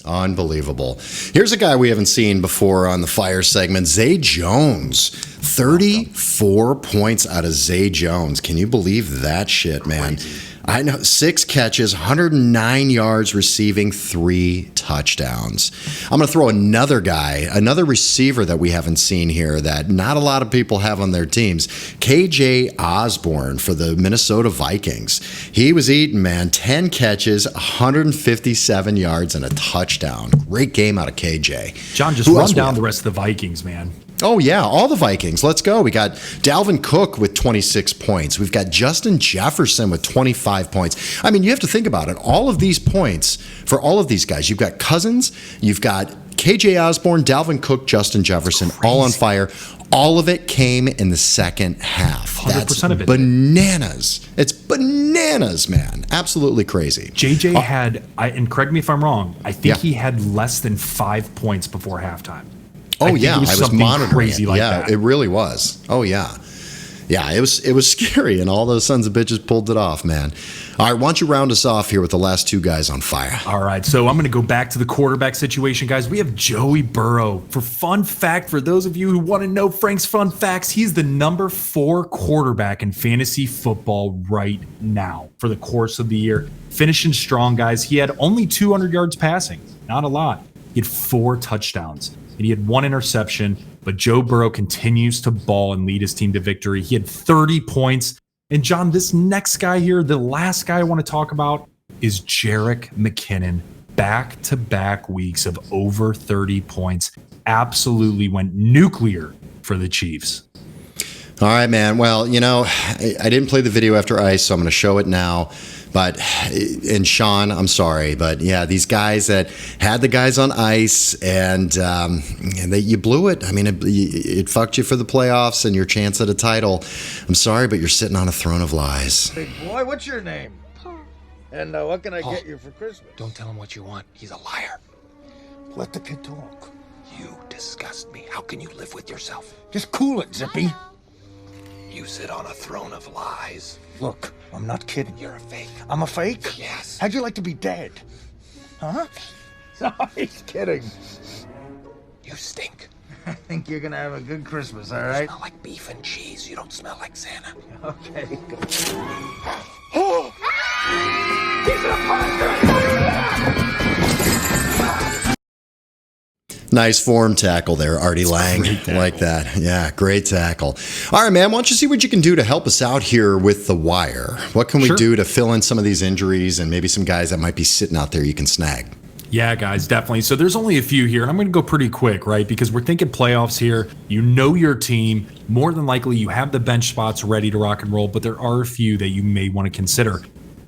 Unbelievable. Here's a guy we haven't seen before on the fire segment, Zay Jones. 34 points out of Zay Jones. Can you believe that shit, man? I know, 6 catches, 109 yards receiving, 3 touchdowns. I'm going to throw another guy, another receiver that we haven't seen here that not a lot of people have on their teams. KJ Osborne for the Minnesota Vikings. He was eating, man. 10 catches, 157 yards, and a touchdown. Great game out of KJ. John, just run down the rest of the Vikings, man. Oh, yeah, all the Vikings. Let's go. We got Dalvin Cook with 26 points. We've got Justin Jefferson with 25 points. I mean, you have to think about it. All of these points for all of these guys. You've got Cousins, you've got KJ Osborne, Dalvin Cook, Justin Jefferson, all on fire. All of it came in the second half. 100% That's of it. bananas. It's bananas, man. Absolutely crazy. JJ had, and correct me if I'm wrong, I think he had less than 5 points before halftime. Oh, yeah, I was monitoring crazy it. like Yeah, that. it really was. Oh, yeah. Yeah, it was scary, and all those sons of bitches pulled it off, man. All right, why don't you round us off here with the last 2 guys on fire? All right, so I'm going to go back to the quarterback situation, guys. We have Joey Burrow. For fun fact, for those of you who want to know Frank's fun facts, he's the number 4 quarterback in fantasy football right now for the course of the year. Finishing strong, guys. He had only 200 yards passing, not a lot. He had 4 touchdowns. And he had 1 interception, but Joe Burrow continues to ball and lead his team to victory. He had 30 points. And John, this next guy here, the last guy I want to talk about is Jerick McKinnon. Back-to-back weeks of over 30 points. Absolutely went nuclear for the Chiefs. All right, man. Well, you know, I didn't play the video after ice, so I'm going to show it now. But, and Sean, I'm sorry, but yeah, these guys that had the guys on ice and you blew it. I mean, it fucked you for the playoffs and your chance at a title. I'm sorry, but you're sitting on a throne of lies. Big boy, what's your name? Paul. And what can I get you for Christmas? Don't tell him what you want. He's a liar. Let the kid talk. You disgust me. How can you live with yourself? Just cool it, Zippy. You sit on a throne of lies. Look, I'm not kidding. You're a fake. I'm a fake? Yes. How'd you like to be dead? Huh? No, he's kidding. You stink. I think you're gonna have a good Christmas, all You right? smell like beef and cheese. You don't smell like Santa. Okay. Oh! Nice form tackle there, Artie Lang. Like that. Yeah, great tackle. All right, man, why don't you see what you can do to help us out here with The Wire? What can we do to fill in some of these injuries and maybe some guys that might be sitting out there you can snag? Yeah, guys, definitely. So there's only a few here, and I'm going to go pretty quick, right? Because we're thinking playoffs here. You know your team. More than likely, you have the bench spots ready to rock and roll, but there are a few that you may want to consider.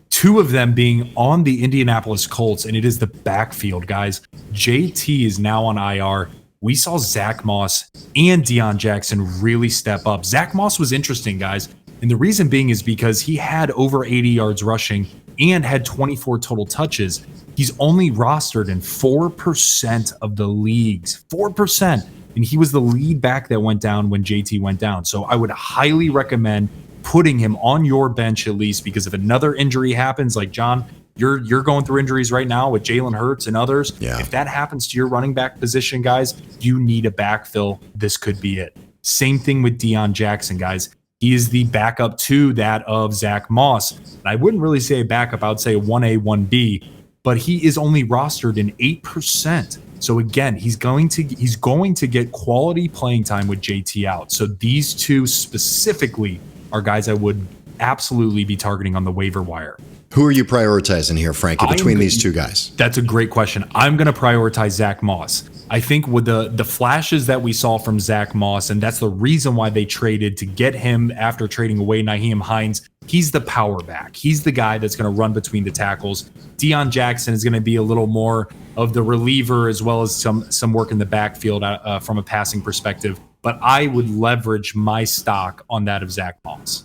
2 of them being on the Indianapolis Colts, and it is the backfield, guys. JT is now on IR. We saw Zach Moss and Deion Jackson really step up. Zach Moss was interesting, guys, and the reason being is because he had over 80 yards rushing and had 24 total touches. He's only rostered in 4% of the leagues. 4%. And he was the lead back that went down when JT went down. So I would highly recommend putting him on your bench at least, because if another injury happens, like John, you're going through injuries right now with Jalen Hurts and others. Yeah. If that happens to your running back position, guys, you need a backfill. This could be it. Same thing with Deion Jackson, guys. He is the backup to that of Zach Moss. And I wouldn't really say a backup. I would say a 1A, 1B. But he is only rostered in 8%. So again, he's going to get quality playing time with JT out. So these two specifically are guys I would absolutely be targeting on the waiver wire. Who are you prioritizing here, Frankie, between these two guys? That's a great question. I'm going to prioritize Zach Moss. I think with the flashes that we saw from Zach Moss, and that's the reason why they traded to get him after trading away Nyheim Hines, he's the power back. He's the guy that's going to run between the tackles. Deion Jackson is going to be a little more of the reliever as well as some work in the backfield from a passing perspective. But I would leverage my stock on that of Zach Moss.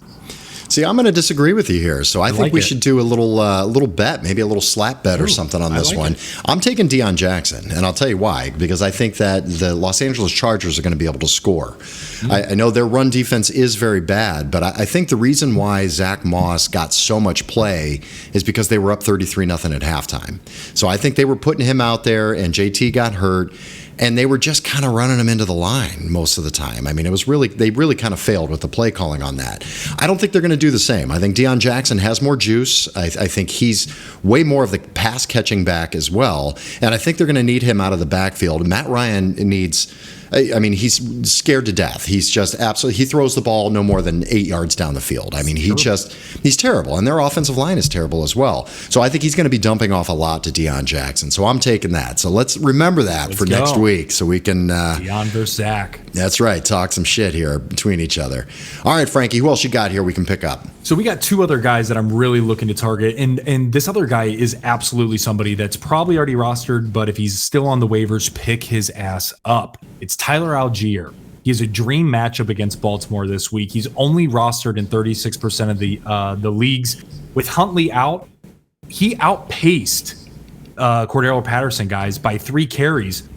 See, I'm going to disagree with you here. So I think we should do a little bet, maybe a little slap bet or something on this one. I'm taking Deion Jackson, and I'll tell you why. Because I think that the Los Angeles Chargers are going to be able to score. I know their run defense is very bad, but I think the reason why Zach Moss got so much play is because they were up 33-0 at halftime. So I think they were putting him out there, and JT got hurt. And they were just kind of running him into the line most of the time. I mean, they really kind of failed with the play calling on that. I don't think they're going to do the same. I think Deion Jackson has more juice. I think he's way more of the pass catching back as well. And I think they're going to need him out of the backfield. Matt Ryan needs... I mean, he's scared to death. He's just absolutely, he throws the ball no more than 8 yards down the field. I mean, he's terrible. And their offensive line is terrible as well. So I think he's going to be dumping off a lot to Deion Jackson. So I'm taking that. So let's remember that for next week so we can. Deion versus Zach. That's right. Talk some shit here between each other. All right, Frankie, who else you got here we can pick up? So we got two other guys that I'm really looking to target. And this other guy is absolutely somebody that's probably already rostered, but if he's still on the waivers, pick his ass up. It's Tyler Algier. He has a dream matchup against Baltimore this week. He's only rostered in 36% of the leagues. With Huntley out, he outpaced Cordero Patterson, guys, by 3 carries,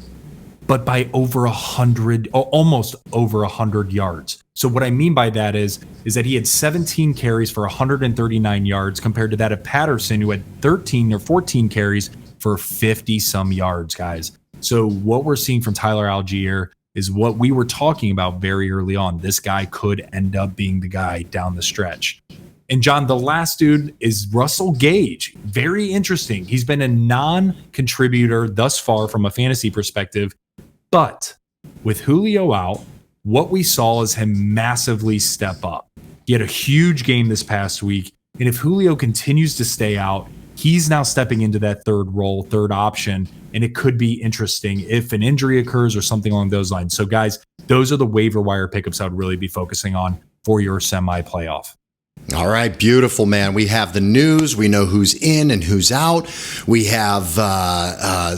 but by over 100, almost over 100 yards. So what I mean by that is that he had 17 carries for 139 yards compared to that of Patterson, who had 13 or 14 carries for 50-some yards, guys. So what we're seeing from Tyler Algier is what we were talking about very early on. This guy could end up being the guy down the stretch. And John, the last dude is Russell Gage. Very interesting. He's been a non-contributor thus far from a fantasy perspective, but with Julio out, what we saw is him massively step up. He had a huge game this past week, and if Julio continues to stay out, he's now stepping into that third role, third option, and it could be interesting if an injury occurs or something along those lines. So, guys, those are the waiver wire pickups I would really be focusing on for your semi-playoff. All right, beautiful, man. We have the news. We know who's in and who's out. We have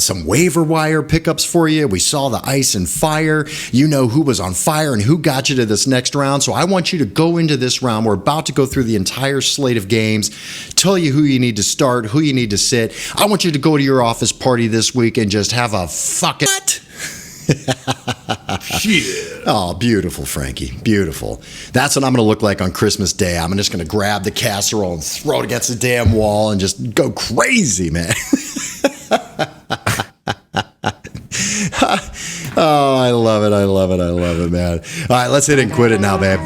some waiver wire pickups for you. We saw the ice and fire. You know who was on fire and who got you to this next round. So I want you to go into this round. We're about to go through the entire slate of games, tell you who you need to start, who you need to sit. I want you to go to your office party this week and just have a fucking... What? Yeah. Oh, beautiful, Frankie. Beautiful. That's what I'm going to look like on Christmas Day. I'm just going to grab the casserole and throw it against the damn wall and just go crazy, man. Oh, I love it. I love it. I love it, man. All right, let's hit it and quit it now, babe.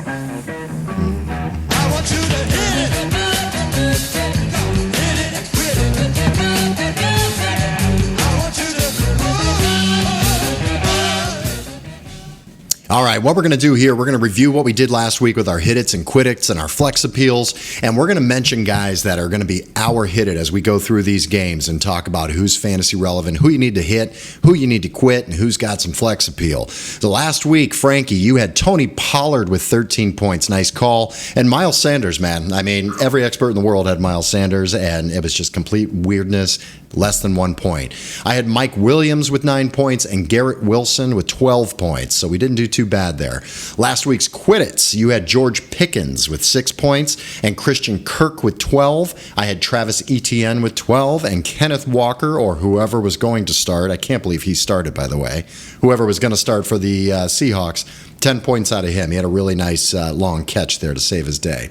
All right, what we're going to do here, we're going to review what we did last week with our hit its and quit its and our flex appeals, and we're going to mention guys that are going to be our hit it as we go through these games and talk about who's fantasy relevant, who you need to hit, who you need to quit, and who's got some flex appeal. So last week, Frankie, you had Tony Pollard with 13 points, nice call, and Miles Sanders, man. I mean, every expert in the world had Miles Sanders, and it was just complete weirdness, less than 1 point. I had Mike Williams with 9 points and Garrett Wilson with 12 points, so we didn't do too too bad there. Last week's Quiddits, you had George Pickens with 6 points and Christian Kirk with 12. I had Travis Etienne with 12 and Kenneth Walker, or whoever was going to start. I can't believe he started, by the way. Whoever was going to start for the Seahawks, 10 points out of him. He had a really nice long catch there to save his day.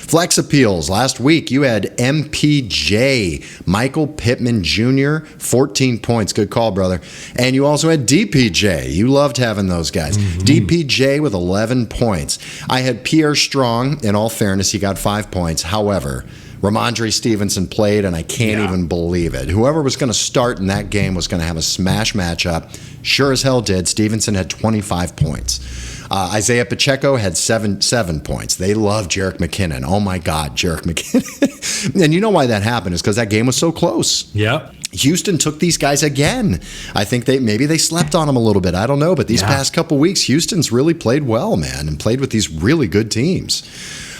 Flex appeals. Last week, you had MPJ, Michael Pittman Jr., 14 points. Good call, brother. And you also had DPJ. You loved having those guys. DPJ with 11 points. I had Pierre Strong. In all fairness, he got 5 points. However, Ramondre Stevenson played, and I can't even believe it. Whoever was going to start in that game was going to have a smash matchup. Sure as hell did. Stevenson had 25 points. Isaiah Pacheco had seven points. They love Jerick McKinnon. Oh, my God, Jerick McKinnon. And you know why that happened is because that game was so close. Yep. Houston took these guys again. I think maybe they slept on them a little bit. I don't know. But these past couple weeks, Houston's really played well, man, and played with these really good teams.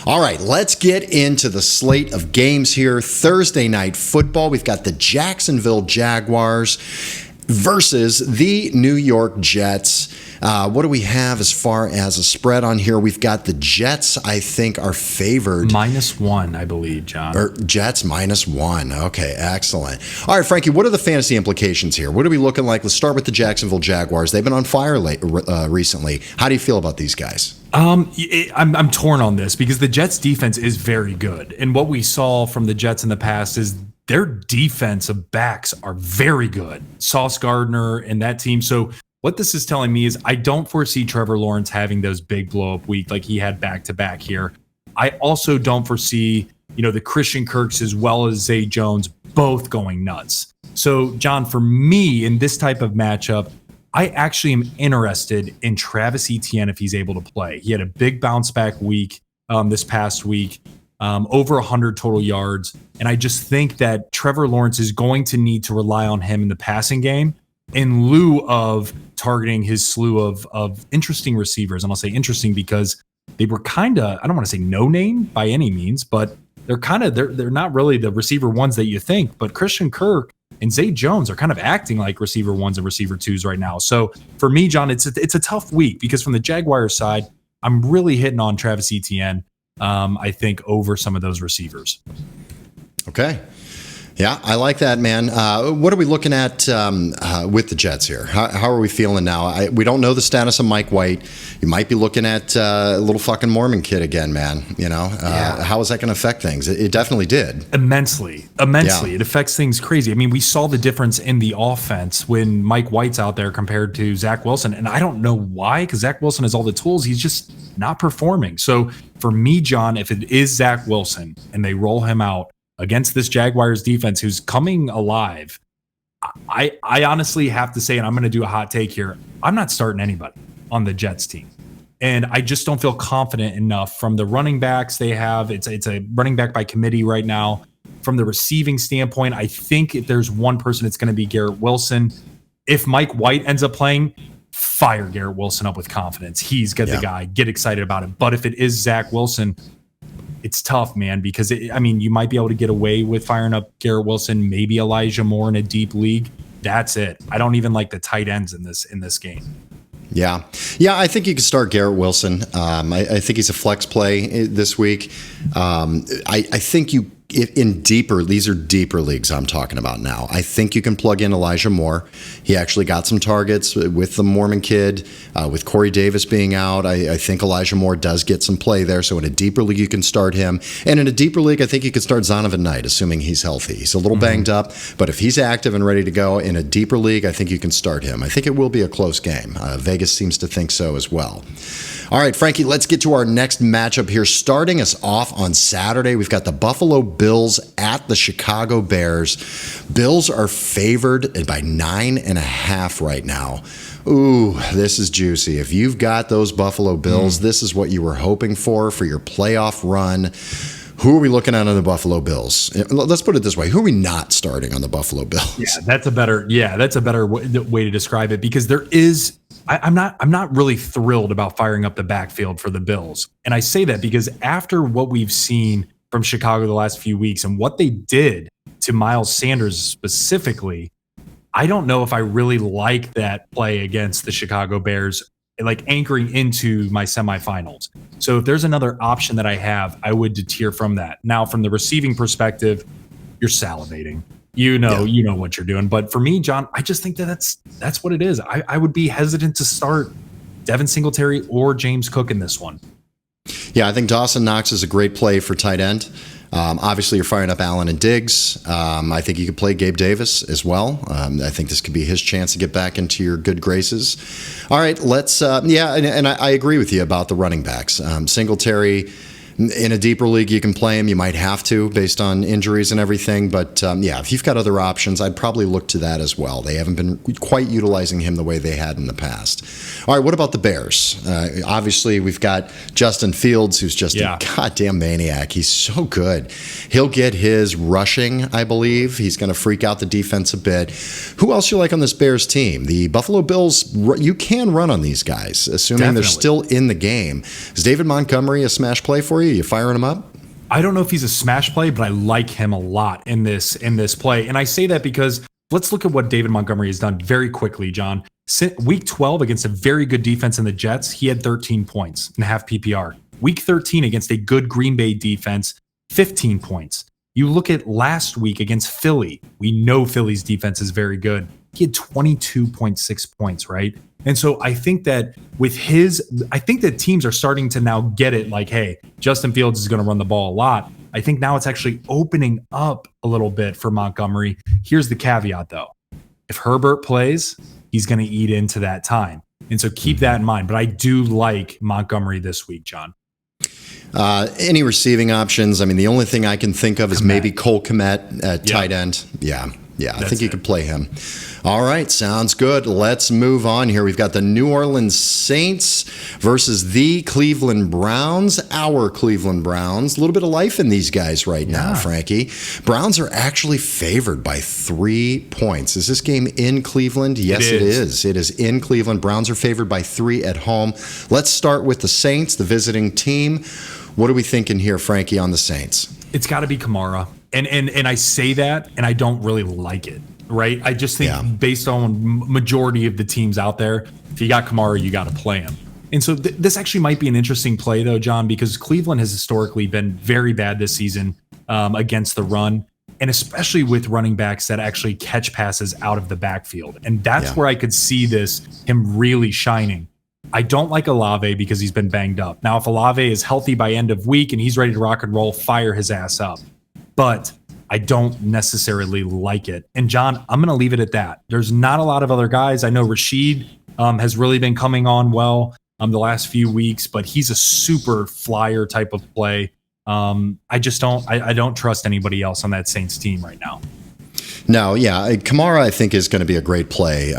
All right, let's get into the slate of games here. Thursday night football, we've got the Jacksonville Jaguars versus the New York Jets. What do we have as far as a spread on here? We've got the Jets, I think, are favored. -1, I believe, John. Or Jets -1. Okay, excellent. All right, Frankie, what are the fantasy implications here? What are we looking like? Let's start with the Jacksonville Jaguars. They've been on fire recently. How do you feel about these guys? I'm torn on this because the Jets defense is very good. And what we saw from the Jets in the past is their defensive backs are very good. Sauce Gardner and that team. So what this is telling me is I don't foresee Trevor Lawrence having those big blow-up week like he had back-to-back here. I also don't foresee, the Christian Kirks as well as Zay Jones both going nuts. So, John, for me in this type of matchup, I actually am interested in Travis Etienne if he's able to play. He had a big bounce-back week this past week, over 100 total yards. And I just think that Trevor Lawrence is going to need to rely on him in the passing game in lieu of targeting his slew of interesting receivers. And I'll say interesting because they were kind of, I don't want to say no name by any means, but they're not really the receiver ones that you think. But Christian Kirk and Zay Jones are kind of acting like receiver ones and receiver twos right now. So for me, John, it's a tough week because from the Jaguars side, I'm really hitting on Travis Etienne, I think, over some of those receivers. Okay. Yeah, I like that, man. What are we looking at with the Jets here? How are we feeling now? We don't know the status of Mike White. You might be looking at a little fucking Mormon kid again, man. How is that going to affect things? It definitely did. Immensely. Yeah. It affects things crazy. I mean, we saw the difference in the offense when Mike White's out there compared to Zach Wilson. And I don't know why, because Zach Wilson has all the tools. He's just not performing. So for me, John, if it is Zach Wilson and they roll him out against this Jaguars defense who's coming alive, I honestly have to say, and I'm going to do a hot take here, I'm not starting anybody on the Jets team. And I just don't feel confident enough from the running backs they have. It's a running back by committee right now. From the receiving standpoint, I think if there's one person, it's going to be Garrett Wilson. If Mike White ends up playing, fire Garrett Wilson up with confidence. He's got the guy. Get excited about it. But if it is Zach Wilson, it's tough, man, because you might be able to get away with firing up Garrett Wilson, maybe Elijah Moore in a deep league. That's it. I don't even like the tight ends in this game. Yeah, I think you can start Garrett Wilson. I think he's a flex play this week. I think these are deeper leagues I'm talking about now. I think you can plug in Elijah Moore. He actually got some targets with the Mormon kid, with Corey Davis being out. I think Elijah Moore does get some play there. So in a deeper league, you can start him. And in a deeper league, I think you could start Zonovan Knight, assuming he's healthy. He's a little banged up, but if he's active and ready to go in a deeper league, I think you can start him. I think it will be a close game. Vegas seems to think so as well. All right, Frankie, let's get to our next matchup here. Starting us off on Saturday, we've got the Buffalo Bills at the Chicago Bears. Bills are favored by 9.5 right now. Ooh, this is juicy. If you've got those Buffalo Bills, this is what you were hoping for your playoff run. Who are we looking at on the Buffalo Bills? Let's put it this way. Who are we not starting on the Buffalo Bills? Yeah, that's a better way to describe it, because there is I'm not really thrilled about firing up the backfield for the Bills. And I say that because after what we've seen from Chicago the last few weeks and what they did to Miles Sanders specifically, I don't know if I really like that play against the Chicago Bears like anchoring into my semifinals. So if there's another option that I have, I would deter from that. Now, from the receiving perspective, you're salivating. You know what you're doing. But for me, John, I just think that's what it is. I would be hesitant to start Devin Singletary or James Cook in this one. Yeah, I think Dawson Knox is a great play for tight end. Obviously, you're firing up Allen and Diggs. I think you could play Gabe Davis as well. I think this could be his chance to get back into your good graces. All right, let's. And I agree with you about the running backs. Singletary. In a deeper league, you can play him. You might have to based on injuries and everything. But if you've got other options, I'd probably look to that as well. They haven't been quite utilizing him the way they had in the past. All right, what about the Bears? Obviously, we've got Justin Fields, who's just a goddamn maniac. He's so good. He'll get his rushing, I believe. He's going to freak out the defense a bit. Who else you like on this Bears team? The Buffalo Bills, you can run on these guys, assuming they're still in the game. Is David Montgomery a smash play for you? You firing him up? I don't know if he's a smash play, but I like him a lot in this play. And I say that because let's look at what David Montgomery has done very quickly, John. Week 12 against a very good defense in the Jets, he had 13 points in half PPR. Week 13 against a good Green Bay defense, 15 points. You look at last week against Philly. We know Philly's defense is very good. He had 22.6 points, right? And so I think that I think that teams are starting to now get it like, hey, Justin Fields is going to run the ball a lot. I think now it's actually opening up a little bit for Montgomery. Here's the caveat, though. If Herbert plays, he's going to eat into that time. And so keep that in mind. But I do like Montgomery this week, John. Any receiving options? I mean, the only thing I can think of is maybe Cole Kmet at tight end. Yeah, I think you could play him. All right, sounds good. Let's move on here. We've got the New Orleans Saints versus the Cleveland Browns, our Cleveland Browns. A little bit of life in these guys right now, Frankie. Browns are actually favored by 3 points. Is this game in Cleveland? Yes, it is. It is in Cleveland. Browns are favored by 3 at home. Let's start with the Saints, the visiting team. What are we thinking here, Frankie, on the Saints? It's got to be Kamara. And I say that, and I don't really like it, right? I just think based on majority of the teams out there, if you got Kamara, you got to play him. And so this actually might be an interesting play, though, John, because Cleveland has historically been very bad this season against the run, and especially with running backs that actually catch passes out of the backfield. And that's where I could see him really shining. I don't like Olave because he's been banged up. Now, if Olave is healthy by end of week and he's ready to rock and roll, fire his ass up. But I don't necessarily like it. And John, I'm going to leave it at that. There's not a lot of other guys. I know Rashid has really been coming on well the last few weeks, but he's a super flyer type of play. I don't trust anybody else on that Saints team right now. No, Kamara I think is going to be a great play.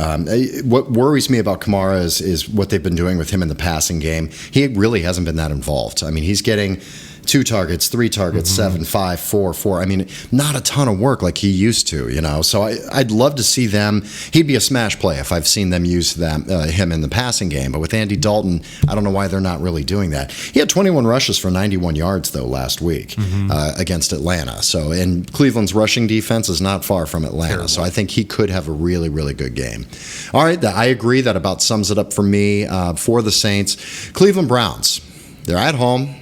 What worries me about Kamara is what they've been doing with him in the passing game. He really hasn't been that involved. I mean, he's getting 2 targets, 3 targets, 7, 5, 4, 4. I mean, not a ton of work like he used to, So I'd love to see them. He'd be a smash play if I've seen them use him in the passing game. But with Andy Dalton, I don't know why they're not really doing that. He had 21 rushes for 91 yards, though, last week against Atlanta. So, and Cleveland's rushing defense is not far from Atlanta. Terrible. So I think he could have a really, really good game. All right, I agree. That about sums it up for me for the Saints. Cleveland Browns, they're at home.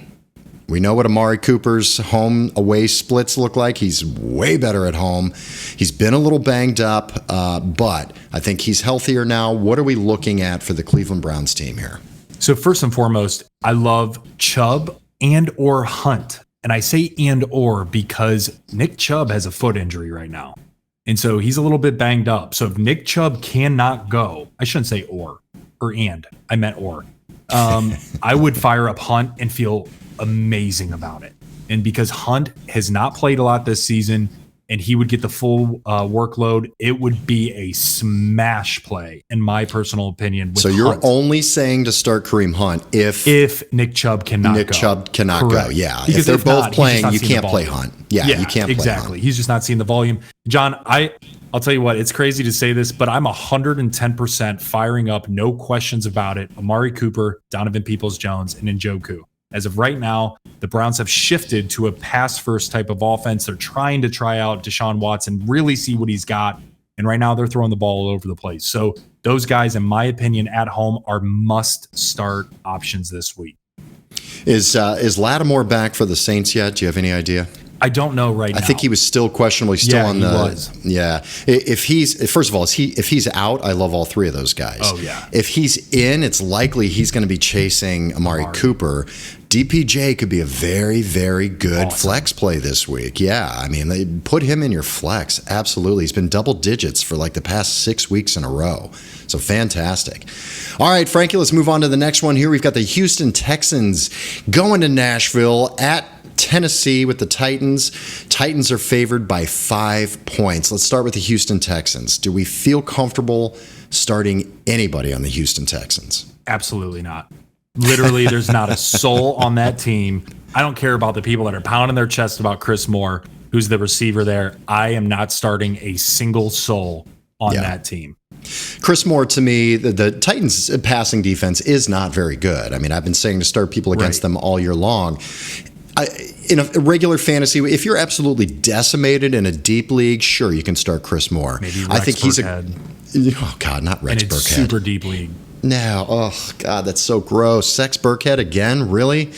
We know what Amari Cooper's home-away splits look like. He's way better at home. He's been a little banged up, but I think he's healthier now. What are we looking at for the Cleveland Browns team here? So first and foremost, I love Chubb and or Hunt. And I say and or because Nick Chubb has a foot injury right now. And so he's a little bit banged up. So if Nick Chubb cannot go, I shouldn't say or and. I meant or. I would fire up Hunt and feel amazing about it. And because Hunt has not played a lot this season and he would get the full workload, it would be a smash play, in my personal opinion. So you're only saying to start Kareem Hunt if Nick Chubb cannot go. Nick Chubb cannot Correct. go, yeah. Because if they're both playing, you can't play Hunt. Yeah, you can't play exactly. Hunt. He's just not seeing the volume. John, I'll tell you what, it's crazy to say this, but I'm 110% firing up, no questions about it, Amari Cooper, Donovan Peoples-Jones, and Njoku. As of right now, the Browns have shifted to a pass-first type of offense. They're trying to try out Deshaun Watson, really see what he's got. And right now they're throwing the ball all over the place. So those guys, in my opinion, at home are must-start options this week. Is Lattimore back for the Saints yet? Do you have any idea? I don't know right now. I think he was still questionable. He's still on the. He was. Yeah. If he's out, I love all three of those guys. Oh, yeah. If he's in, it's likely he's going to be chasing Amari Cooper. DPJ could be a very, very good flex play this week. Yeah. I mean, they put him in your flex. Absolutely. He's been double digits for like the past 6 weeks in a row. So fantastic. All right, Frankie, let's move on to the next one here. We've got the Houston Texans going to Nashville at Tennessee with the Titans. Titans are favored by 5 points. Let's start with the Houston Texans. Do we feel comfortable starting anybody on the Houston Texans? Absolutely not. Literally, there's not a soul on that team. I don't care about the people that are pounding their chest about Chris Moore, who's the receiver there. I am not starting a single soul on that team. Chris Moore, to me, the Titans' passing defense is not very good. I mean, I've been saying to start people against them all year long. In a regular fantasy, if you're absolutely decimated in a deep league, sure, you can start Chris Moore. Maybe Rex I think Burkhead. Oh God, not Rex and it's Burkhead. Super deep league. No, oh God, that's so gross. Sex Burkhead again, really?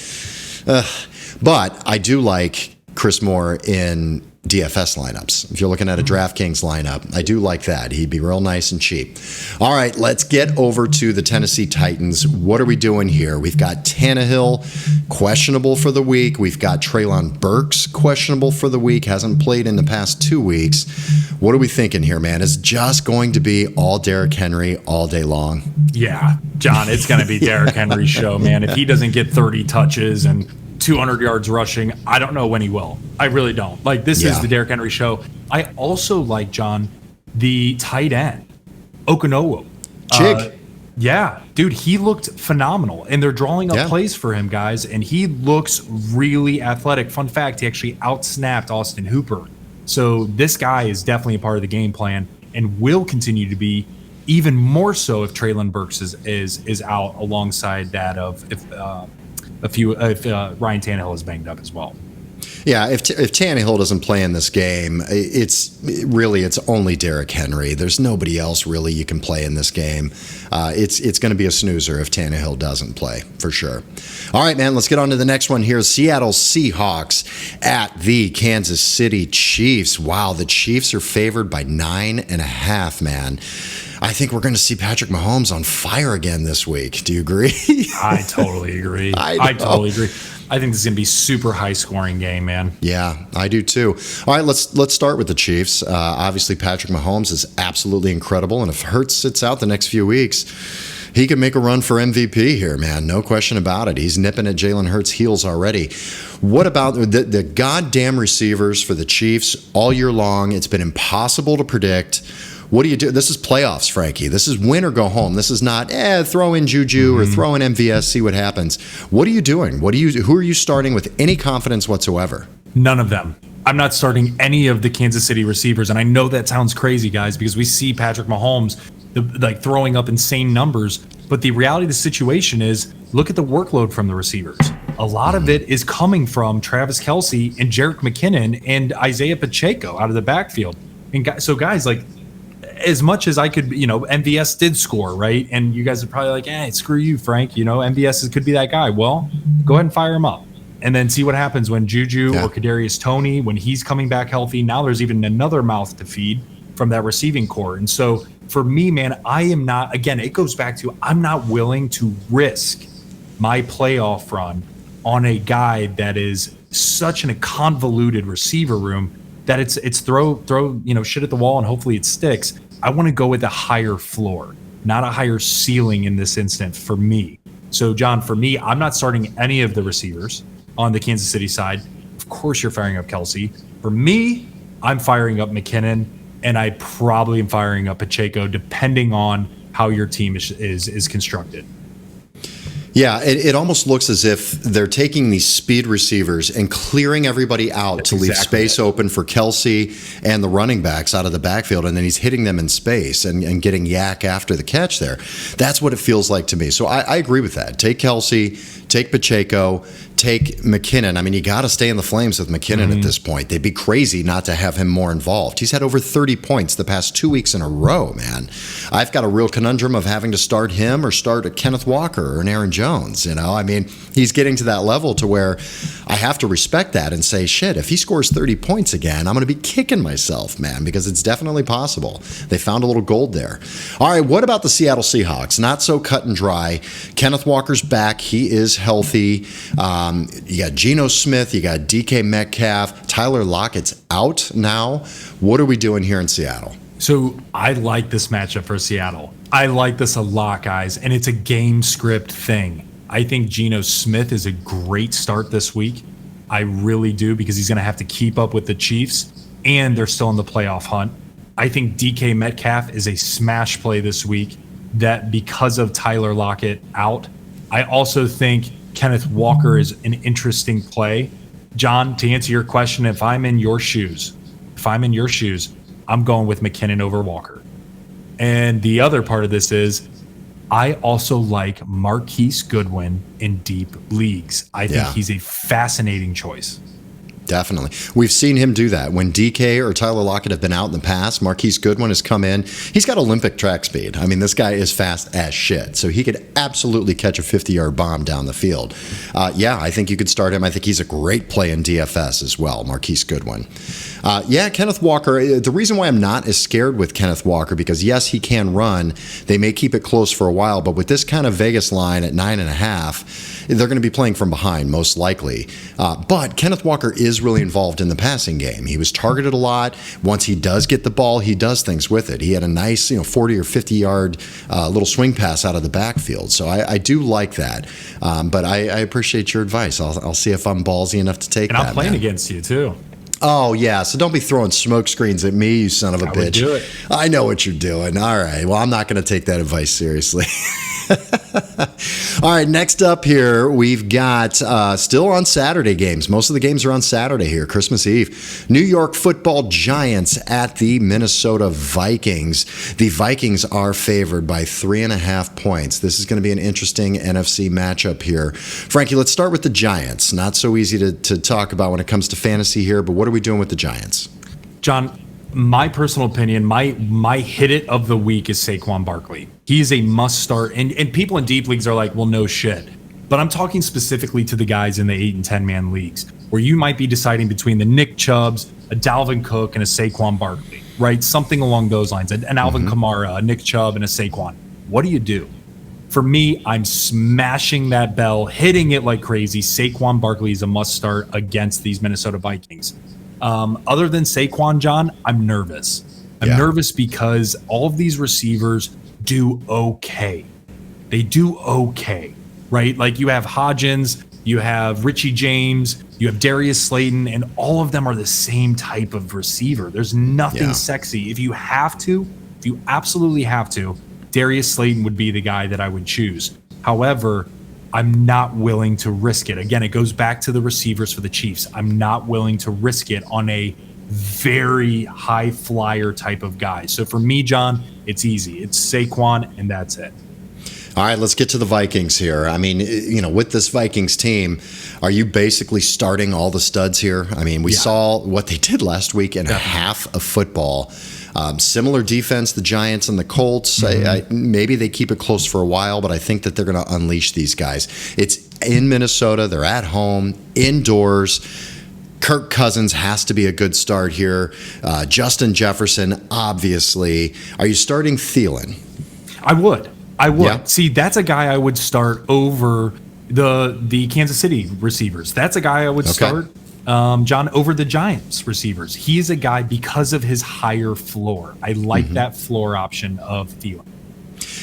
But I do like Chris Moore in DFS lineups. If you're looking at a DraftKings lineup, I do like that. He'd be real nice and cheap. All right, let's get over to the Tennessee Titans. What are we doing here? We've got Tannehill questionable for the week. We've got Treylon Burks questionable for the week. Hasn't played in the past 2 weeks. What are we thinking here, man? Is just going to be all Derrick Henry all day long? Yeah, John, it's going to be Derrick Henry's show, man. If he doesn't get 30 touches and 200 yards rushing, I don't know when he will. I really don't. Like, this is the Derrick Henry show. I also like, John, the tight end, Okonowo. Jig. Yeah, dude, he looked phenomenal. And they're drawing up plays for him, guys, and he looks really athletic. Fun fact, he actually outsnapped Austin Hooper. So this guy is definitely a part of the game plan and will continue to be even more so if Treylon Burks is out alongside that of if Ryan Tannehill is banged up as well. Yeah, if Tannehill doesn't play in this game, it's only Derrick Henry. There's nobody else really you can play in this game. It's going to be a snoozer if Tannehill doesn't play, for sure. All right, man, let's get on to the next one here. Seattle Seahawks at the Kansas City Chiefs. Wow, the Chiefs are favored by 9.5, man. I think we're going to see Patrick Mahomes on fire again this week. Do you agree? I totally agree. I totally agree. I think this is going to be super high scoring game, man. Yeah, I do too. All right, let's start with the Chiefs. Obviously, Patrick Mahomes is absolutely incredible, and if Hurts sits out the next few weeks, he can make a run for MVP here, man. No question about it. He's nipping at Jalen Hurts' heels already. What about the goddamn receivers for the Chiefs all year long? It's been impossible to predict. What do you do? This is playoffs, Frankie. This is win or go home. This is not throw in Juju or throw in MVS, see what happens. What are you doing? Who are you starting with any confidence whatsoever? None of them. I'm not starting any of the Kansas City receivers, and I know that sounds crazy, guys, because we see Patrick Mahomes throwing up insane numbers. But the reality of the situation is, look at the workload from the receivers. A lot of it is coming from Travis Kelce and Jerick McKinnon and Isaiah Pacheco out of the backfield. And so, guys, like, as much as I could, MVS did score, right? And you guys are probably like, screw you, Frank. MVS could be that guy. Well, go ahead and fire him up. And then see what happens when Juju or Kadarius Toney, when he's coming back healthy. Now there's even another mouth to feed from that receiving core. And so for me, man, I am not, again, it goes back to I'm not willing to risk my playoff run on a guy that is such a convoluted receiver room that it's throw shit at the wall and hopefully it sticks. I want to go with a higher floor, not a higher ceiling in this instance for me. So, John, for me, I'm not starting any of the receivers on the Kansas City side. Of course, you're firing up Kelce. For me, I'm firing up McKinnon, and I probably am firing up Pacheco, depending on how your team is constructed. Yeah, it almost looks as if they're taking these speed receivers and clearing everybody out to leave space open for Kelce and the running backs out of the backfield, and then he's hitting them in space and getting yak after the catch there. That's what it feels like to me. So I agree with that. Take Kelce, take Pacheco, take McKinnon. I mean, you got to stay in the flames with McKinnon at this point. They'd be crazy not to have him more involved. He's had over 30 points the past 2 weeks in a row, man. I've got a real conundrum of having to start him or start a Kenneth Walker or an Aaron Jones. I mean, he's getting to that level to where I have to respect that and say, shit, if he scores 30 points again, I'm going to be kicking myself, man, because it's definitely possible. They found a little gold there. All right, what about the Seattle Seahawks? Not so cut and dry. Kenneth Walker's back. He is healthy. You got Geno Smith. You got DK Metcalf. Tyler Lockett's out now. What are we doing here in Seattle? So I like this matchup for Seattle. I like this a lot, guys, and it's a game script thing. I think Geno Smith is a great start this week. I really do, because he's going to have to keep up with the Chiefs, and they're still in the playoff hunt. I think DK Metcalf is a smash play this week, that because of Tyler Lockett out. I also think Kenneth Walker is an interesting play. John, to answer your question, if I'm in your shoes, I'm going with McKinnon over Walker. And the other part of this is I also like Marquise Goodwin in deep leagues. I think he's a fascinating choice. Definitely. We've seen him do that. When DK or Tyler Lockett have been out in the past, Marquise Goodwin has come in. He's got Olympic track speed. I mean, this guy is fast as shit. So he could absolutely catch a 50-yard bomb down the field. I think you could start him. I think he's a great play in DFS as well, Marquise Goodwin. Kenneth Walker. The reason why I'm not as scared with Kenneth Walker, because yes, he can run. They may keep it close for a while, but with this kind of Vegas line at 9.5, they're going to be playing from behind most likely. But Kenneth Walker is really involved in the passing game. He was targeted a lot. Once he does get the ball, he does things with it. He had a nice 40 or 50 yard little swing pass out of the backfield. So I do like that. But I appreciate your advice. I'll see if I'm ballsy enough to take that. And I'm playing against you too. Oh, yeah. So don't be throwing smoke screens at me, you son of a bitch. Would do it. I know what you're doing. All right. Well, I'm not going to take that advice seriously. All right. Next up here, we've got still on Saturday games. Most of the games are on Saturday here, Christmas Eve. New York Football Giants at the Minnesota Vikings. The Vikings are favored by 3.5 points. This is going to be an interesting NFC matchup here. Frankie, let's start with the Giants. Not so easy to talk about when it comes to fantasy here, but what are we doing with the Giants? John, my personal opinion, my hit it of the week is Saquon Barkley. He is a must start, and people in deep leagues are like, well, no shit. But I'm talking specifically to the guys in the 8 and 10 man leagues, where you might be deciding between the Nick Chubbs, a Dalvin Cook, and a Saquon Barkley, right? Something along those lines. An Alvin Kamara, a Nick Chubb, and a Saquon. What do? For me, I'm smashing that bell, hitting it like crazy. Saquon Barkley is a must start against these Minnesota Vikings. Other than Saquon, John, I'm nervous. I'm nervous because all of these receivers do okay. They do okay, right? Like you have Hodgins, you have Richie James, you have Darius Slayton, and all of them are the same type of receiver. There's nothing sexy. If you absolutely have to, Darius Slayton would be the guy that I would choose. However, I'm not willing to risk it. Again, it goes back to the receivers for the Chiefs. I'm not willing to risk it on a very high flyer type of guy. So for me, John, it's easy. It's Saquon, and that's it. All right, let's get to the Vikings here. I mean, with this Vikings team, are you basically starting all the studs here? I mean, we saw what they did last week in half of football. Similar defense, the Giants and the Colts. Maybe they keep it close for a while, but I think that they're going to unleash these guys. It's in Minnesota. They're at home, indoors. Kirk Cousins has to be a good start here. Justin Jefferson, obviously. Are you starting Thielen? I would. Yeah. See, that's a guy I would start over the Kansas City receivers. That's a guy I would start, John, over the Giants receivers. He's a guy because of his higher floor. I like that floor option of Thielen.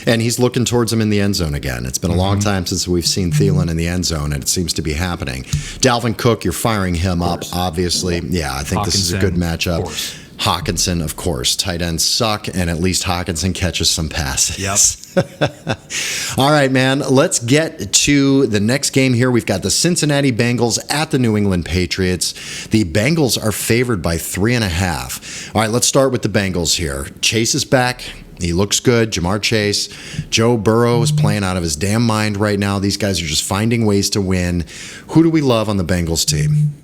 And he's looking towards him in the end zone again. It's been a long time since we've seen Thielen in the end zone, and it seems to be happening. Dalvin Cook, you're firing him up, obviously. Yeah, I think this is a good matchup. Hawkinson, of course. Tight ends suck, and at least Hawkinson catches some passes. Yep. All right, man. Let's get to the next game here. We've got the Cincinnati Bengals at the New England Patriots. The Bengals are favored by 3.5. All right, let's start with the Bengals here. Chase is back. He looks good. Jamar Chase, Joe Burrow is playing out of his damn mind right now. These guys are just finding ways to win. Who do we love on the Bengals team?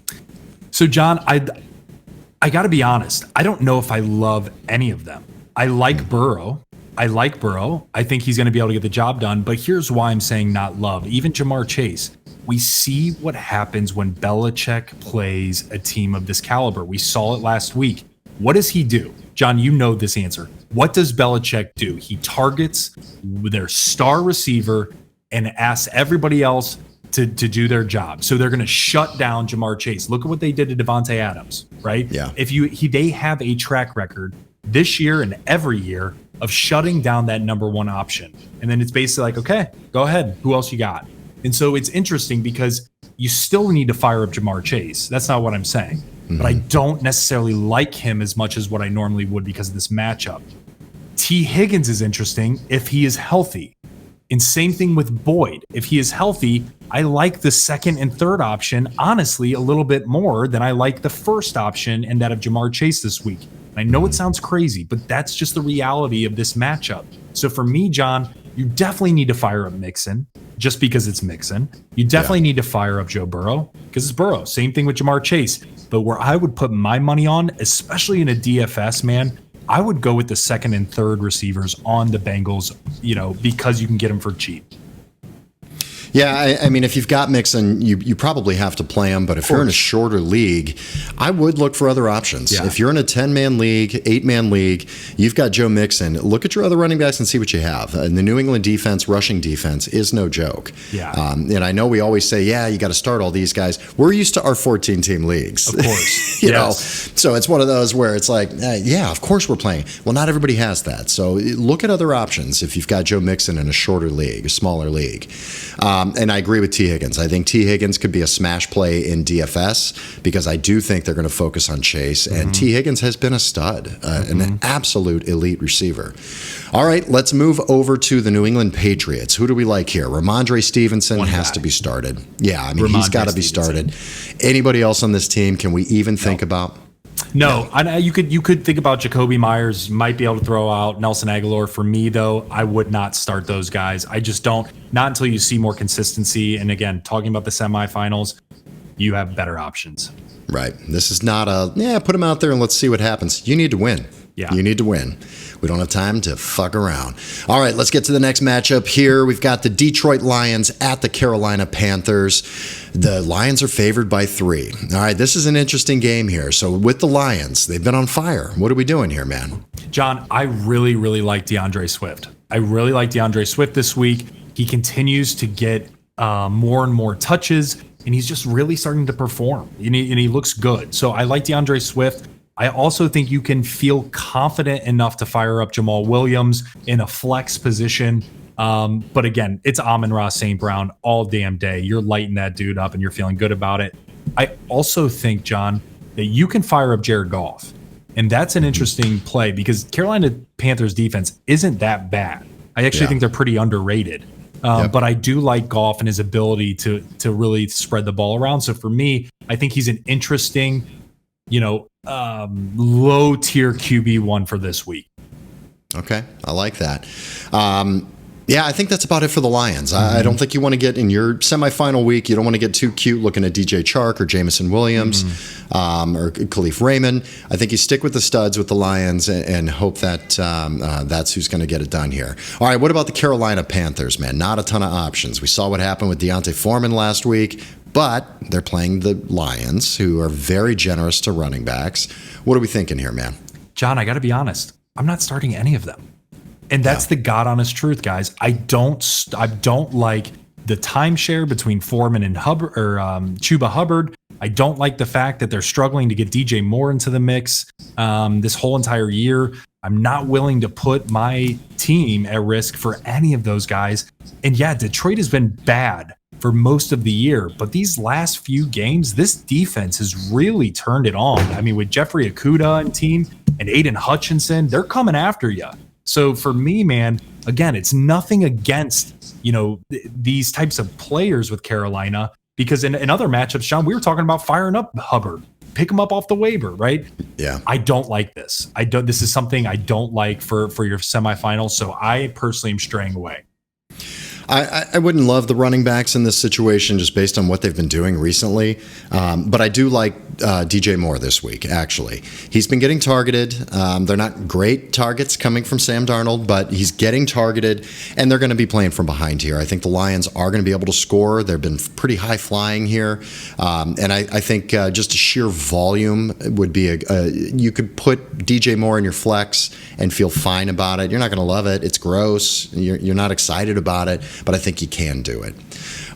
So, John, I got to be honest. I don't know if I love any of them. I like Burrow. I think he's going to be able to get the job done. But here's why I'm saying not love. Even Jamar Chase, we see what happens when Belichick plays a team of this caliber. We saw it last week. What does he do? John, you know this answer. What does Belichick do? He targets their star receiver and asks everybody else to do their job. So they're going to shut down Jamar Chase. Look at what they did to Devontae Adams, right? Yeah. They have a track record this year and every year of shutting down that number one option. And then it's basically like, okay, go ahead. Who else you got? And so it's interesting because you still need to fire up Jamar Chase. That's not what I'm saying. Mm-hmm. But I don't necessarily like him as much as what I normally would because of this matchup. T. Higgins is interesting if he is healthy. And same thing with Boyd. If he is healthy, I like the second and third option, honestly, a little bit more than I like the first option and that of Jamar Chase this week. And I know it sounds crazy, but that's just the reality of this matchup. So for me, John, you definitely need to fire up Mixon just because it's Mixon. You definitely need to fire up Joe Burrow because it's Burrow. Same thing with Jamar Chase. But where I would put my money on, especially in a DFS, man, I would go with the second and third receivers on the Bengals, because you can get them for cheap. Yeah, I mean, if you've got Mixon, you probably have to play him. But if you're in a shorter league, I would look for other options. Yeah. If you're in a 10-man league, 8-man league, you've got Joe Mixon. Look at your other running backs and see what you have. And the New England defense, rushing defense, is no joke. Yeah. And I know we always say, you got to start all these guys. We're used to our 14-team leagues. Of course. you know, so it's one of those where it's like, of course we're playing. Well, not everybody has that. So look at other options if you've got Joe Mixon in a shorter league, a smaller league. And I agree with T. Higgins. I think T. Higgins could be a smash play in DFS because I do think they're going to focus on Chase. Mm-hmm. And T. Higgins has been a stud, an absolute elite receiver. All right, let's move over to the New England Patriots. Who do we like here? Ramondre Stevenson has to be started. Yeah, I mean, he's got to be started. Anybody else on this team can we even think about? No, you could think about Jacoby Myers. Might be able to throw out Nelson Aguilar. For me, though, I would not start those guys. I just don't. Not until you see more consistency. And again, talking about the semifinals, you have better options. Right. This is not put him out there and let's see what happens. You need to win. Yeah. You need to win. We don't have time to fuck around. All right, let's get to the next matchup here. We've got the Detroit Lions at the Carolina Panthers. The Lions are favored by 3. All right, this is an interesting game here. So with the Lions, they've been on fire. What are we doing here, man? John, I really, really like DeAndre Swift. I really like DeAndre Swift this week. He continues to get more and more touches, and he's just really starting to perform, and he looks good. So I like DeAndre Swift. I also think you can feel confident enough to fire up Jamal Williams in a flex position. But again, it's Amon-Ra St. Brown all damn day. You're lighting that dude up and you're feeling good about it. I also think, John, that you can fire up Jared Goff. And that's an interesting play because Carolina Panthers defense isn't that bad. I actually think they're pretty underrated. But I do like Goff and his ability to really spread the ball around. So for me, I think he's an interesting, low tier QB1 for this week. Okay, I like that. I think that's about it for the Lions. I don't think you want to get in your semifinal week. You don't want to get too cute looking at DJ Chark or Jamison Williams or Khalif Raymond. I think you stick with the studs with the Lions and hope that that's who's going to get it done here. All right, what about the Carolina Panthers, man? Not a ton of options. We saw what happened with Deontay Foreman last week, but they're playing the Lions, who are very generous to running backs. What are we thinking here, man? John, I got to be honest. I'm not starting any of them. And that's the God honest truth, guys. I don't like the timeshare between Foreman and Hubbard or Chuba Hubbard. I don't like the fact that they're struggling to get DJ Moore into the mix this whole entire year. I'm not willing to put my team at risk for any of those guys. And Detroit has been bad for most of the year, but these last few games, this defense has really turned it on. I mean, with Jeffrey Okudah and team and Aiden Hutchinson, they're coming after you. So for me, man, again, it's nothing against, these types of players with Carolina, because in other matchups, Sean, we were talking about firing up Hubbard. pick him up off the waiver, right? Yeah. I don't like this. This is something I don't like for your semifinals. So I personally am straying away. I wouldn't love the running backs in this situation just based on what they've been doing recently. But I do like DJ Moore this week, actually. He's been getting targeted. They're not great targets coming from Sam Darnold, but he's getting targeted, and they're going to be playing from behind here. I think the Lions are going to be able to score. They've been pretty high flying here. And I think just a sheer volume would be you could put DJ Moore in your flex and feel fine about it. You're not going to love it. It's gross. You're not excited about it, but I think you can do it.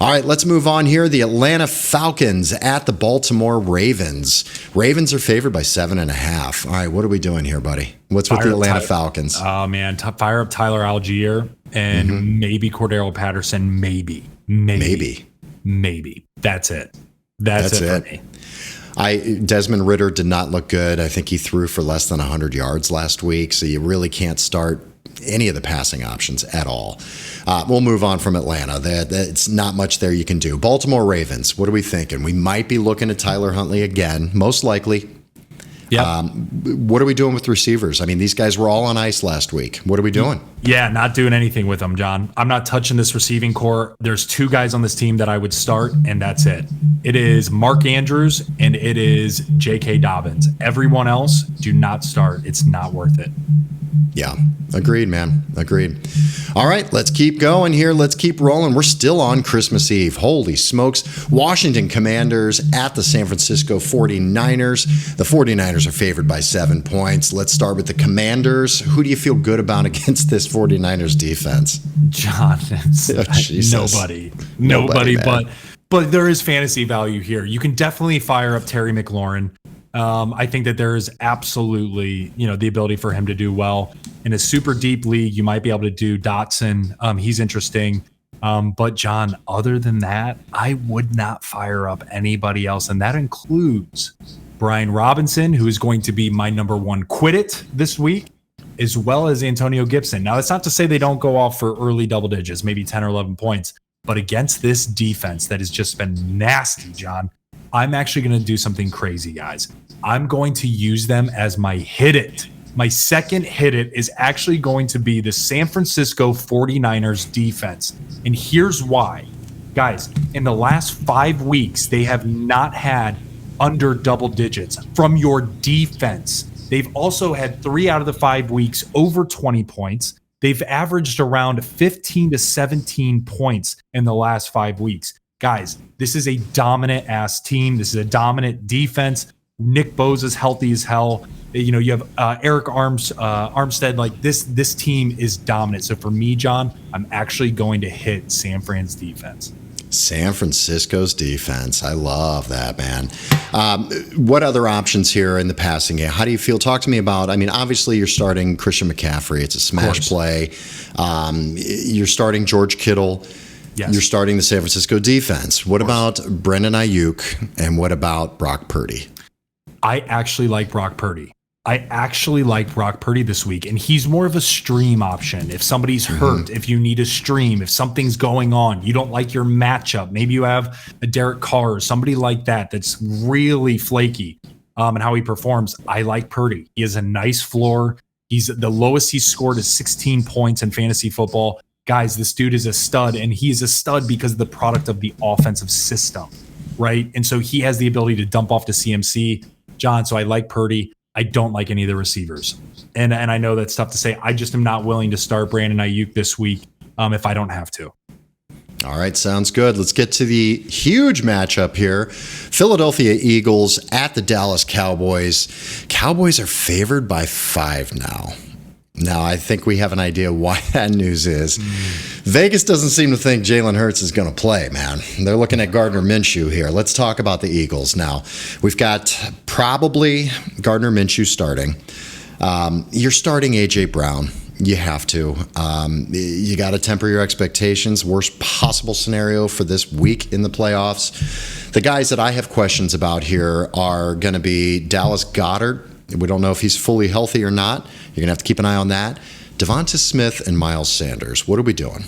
All right, let's move on here. The Atlanta Falcons at the Baltimore Ravens. Ravens are favored by 7.5. All right, what are we doing here, buddy? What's with the Atlanta Falcons? Oh, man. Fire up Tyler Algier and maybe Cordero Patterson. Maybe. That's it. That's it for me. Desmond Ridder did not look good. I think he threw for less than 100 yards last week, so you really can't start any of the passing options at all. We'll move on from Atlanta. It's not much there you can do. Baltimore Ravens, what are we thinking? We might be looking at Tyler Huntley again, most likely. Yeah. What are we doing with receivers? I mean, these guys were all on ice last week. What are we doing? Yeah, not doing anything with them, John. I'm not touching this receiving core. There's 2 guys on this team that I would start, and that's it. It is Mark Andrews, and it is J.K. Dobbins. Everyone else, do not start. It's not worth it. Yeah, agreed, man. Agreed. All right, let's keep going here. Let's keep rolling. We're still on Christmas Eve. Holy smokes. Washington Commanders at the San Francisco 49ers. The 49ers are favored by 7 points. Let's start with the Commanders. Who do you feel good about against this 49ers defense? John, nobody, but there is fantasy value here. You can definitely fire up Terry McLaurin. I think that there is absolutely, the ability for him to do well in a super deep league. You might be able to do Dotson. He's interesting. But John, other than that, I would not fire up anybody else. And that includes Brian Robinson, who is going to be my number 1 quit it this week, as well as Antonio Gibson. Now, that's not to say they don't go off for early double digits, maybe 10 or 11 points. But against this defense that has just been nasty, John, I'm actually going to do something crazy, guys. I'm going to use them as my hit it. My second hit it is actually going to be the San Francisco 49ers defense. And here's why. Guys, in the last 5 weeks, they have not had under double digits from your defense. They've also had 3 out of the 5 weeks over 20 points. They've averaged around 15 to 17 points in the last 5 weeks. Guys, this is a dominant ass team. This is a dominant defense. Nick Bosa's healthy as hell. You have Eric Armstead. Like this team is dominant. So for me, John, I'm actually going to hit San Fran's defense. San Francisco's defense. I love that, man. What other options here in the passing game? How do you feel? Talk to me about, obviously you're starting Christian McCaffrey. It's a smash play. You're starting George Kittle. Yes. You're starting the San Francisco defense. What about Brendan Ayuk, and what about Brock Purdy? I actually like Brock Purdy. This week, and he's more of a stream option. If somebody's hurt, if you need a stream, if something's going on, you don't like your matchup, maybe you have a Derek Carr or somebody like that that's really flaky and how he performs. I like Purdy. He has a nice floor. He's the lowest he's scored is 16 points in fantasy football. Guys, this dude is a stud, and he's a stud because of the product of the offensive system, right? And so he has the ability to dump off to CMC. John, so I like Purdy. I don't like any of the receivers. And I know that's tough to say. I just am not willing to start Brandon Ayuk this week if I don't have to. All right, sounds good. Let's get to the huge matchup here. Philadelphia Eagles at the Dallas Cowboys. Cowboys are favored by 5 now. Now, I think we have an idea why that news is. Vegas doesn't seem to think Jalen Hurts is going to play, man. They're looking at Gardner Minshew here. Let's talk about the Eagles now. We've got probably Gardner Minshew starting. You're starting A.J. Brown. You have to. You got to temper your expectations. Worst possible scenario for this week in the playoffs. The guys that I have questions about here are going to be Dallas Goedert. We don't know if he's fully healthy or not. You're going to have to keep an eye on that. Devonta Smith and Miles Sanders. What are we doing?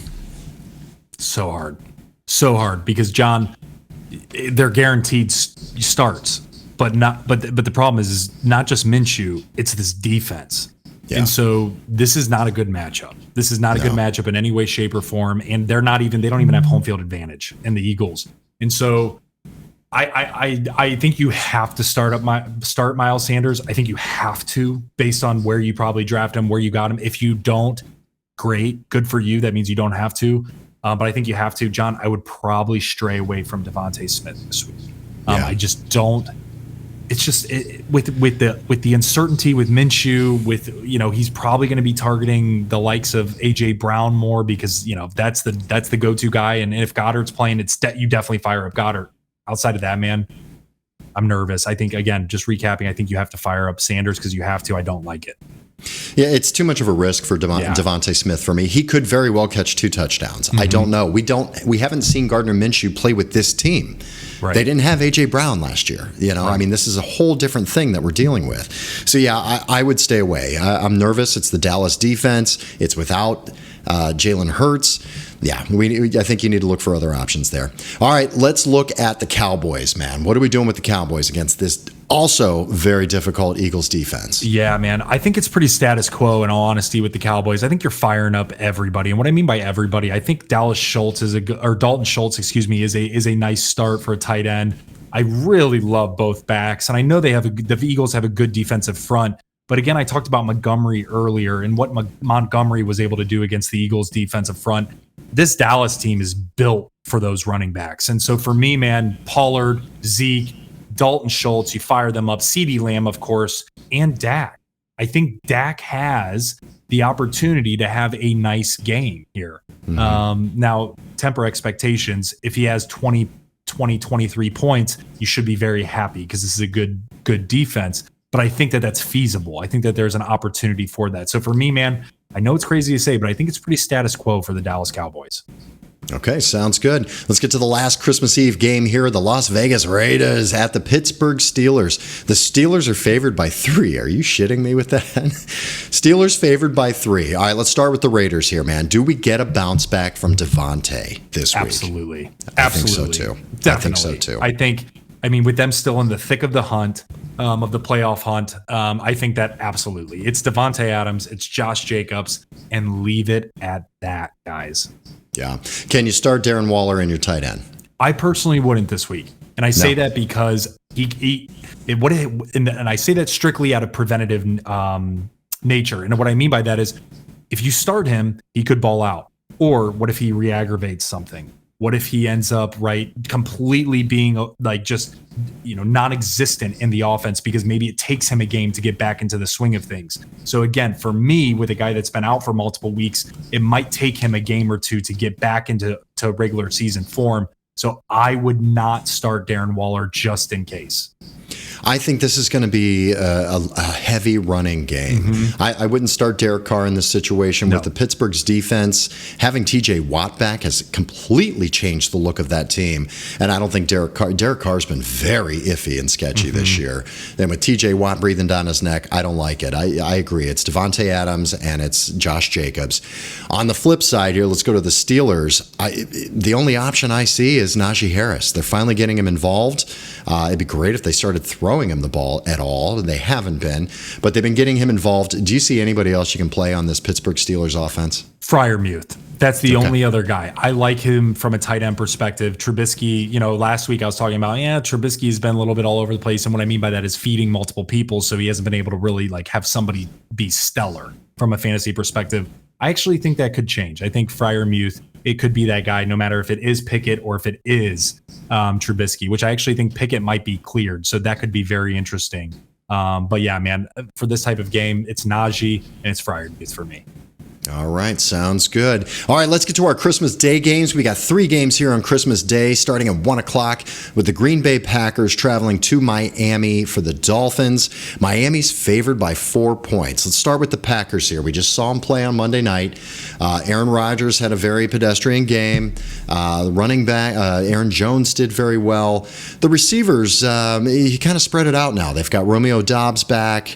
So hard because, John, they're guaranteed starts. but the problem is not just Minshew, it's this defense. Yeah. And so this is not a good matchup. This is not a good matchup in any way, shape, or form. And they don't even have home field advantage in the Eagles. And so I think you have to start Miles Sanders. I think you have to, based on where you probably draft him, where you got him. If you don't, great, good for you. That means you don't have to. But I think you have to. John, I would probably stray away from Devontae Smith this week. I just don't. It's just with the uncertainty with Minshew, he's probably going to be targeting the likes of AJ Brown more because that's the go-to guy. And if Goddard's playing, you definitely fire up Goddard. Outside of that, man, I'm nervous. I think, again, just recapping, I think you have to fire up Sanders because you have to. I don't like it. Yeah, it's too much of a risk for Devontae Smith for me. He could very well catch 2 touchdowns. I don't know. We haven't seen Gardner Minshew play with this team. Right. They didn't have AJ Brown last year. Right. I mean, this is a whole different thing that we're dealing with. So yeah, I would stay away. I'm nervous. It's the Dallas defense. It's without Jalen Hurts. Yeah, I think you need to look for other options there. All right, let's look at the Cowboys, man. What are we doing with the Cowboys against this also very difficult Eagles defense? Yeah, man. I think it's pretty status quo, in all honesty, with the Cowboys. I think you're firing up everybody. And what I mean by everybody, I think Dalton Schultz is a nice start for a tight end. I really love both backs. And I know the Eagles have a good defensive front. But again, I talked about Montgomery earlier and what Montgomery was able to do against the Eagles defensive front. This Dallas team is built for those running backs. And so for me, man, Pollard, Zeke, Dalton Schultz, you fire them up, CeeDee Lamb, of course, and Dak. I think Dak has the opportunity to have a nice game here. Now, temper expectations. If he has 23 points, you should be very happy because this is a good defense. But I think that's feasible. I think that there's an opportunity for that. So for me, man, I know it's crazy to say, but I think it's pretty status quo for the Dallas Cowboys. Okay, sounds good. Let's get to the last Christmas Eve game here. The Las Vegas Raiders at the Pittsburgh Steelers. The Steelers are favored by 3. Are you shitting me with that? Steelers favored by 3. All right, let's start with the Raiders here, man. Do we get a bounce back from Devontae this week? Absolutely. I think so, too. Definitely. I think so, too. With them still in the thick of the hunt, of the playoff hunt, I think that absolutely. It's Devontae Adams, it's Josh Jacobs, and leave it at that, guys. Yeah. Can you start Darren Waller in your tight end? I personally wouldn't this week. And I say that because and I say that strictly out of preventative nature. And what I mean by that is if you start him, he could ball out. Or what if he re-aggravates something? What if he ends up completely being non-existent in the offense because maybe it takes him a game to get back into the swing of things. So again, for me, with a guy that's been out for multiple weeks, it might take him a game or two to get back into regular season form. So I would not start Darren Waller just in case. I think this is going to be a heavy running game. I wouldn't start Derek Carr in this situation with the Pittsburgh's defense. Having TJ Watt back has completely changed the look of that team. And I don't think Derek Carr's been very iffy and sketchy this year. And with TJ Watt breathing down his neck, I don't like it. I agree. It's Devontae Adams and it's Josh Jacobs. On the flip side here, let's go to the Steelers. The only option I see is Najee Harris. They're finally getting him involved. It'd be great if they started throwing him the ball at all. They haven't been, but they've been getting him involved. Do you see anybody else you can play on this Pittsburgh Steelers offense? Freiermuth. That's the only other guy. I like him from a tight end perspective. Trubisky, last week I was talking about, Trubisky's been a little bit all over the place. And what I mean by that is feeding multiple people. So he hasn't been able to really have somebody be stellar from a fantasy perspective. I actually think that could change. I think Freiermuth, it could be that guy, no matter if it is Pickett or if it is Trubisky, which I actually think Pickett might be cleared. So that could be very interesting. But yeah, man, for this type of game, it's Najee and it's Freiermuth for me. All right, sounds good. All right, let's get to our Christmas Day games. We got 3 games here on Christmas Day, starting at 1 o'clock with the Green Bay Packers traveling to Miami for the Dolphins. Miami's favored by 4 points. Let's start with the Packers here. We just saw them play on Monday night. Aaron Rodgers had a very pedestrian game. Running back, Aaron Jones did very well. The receivers, he kind of spread it out now. They've got Romeo Doubs back.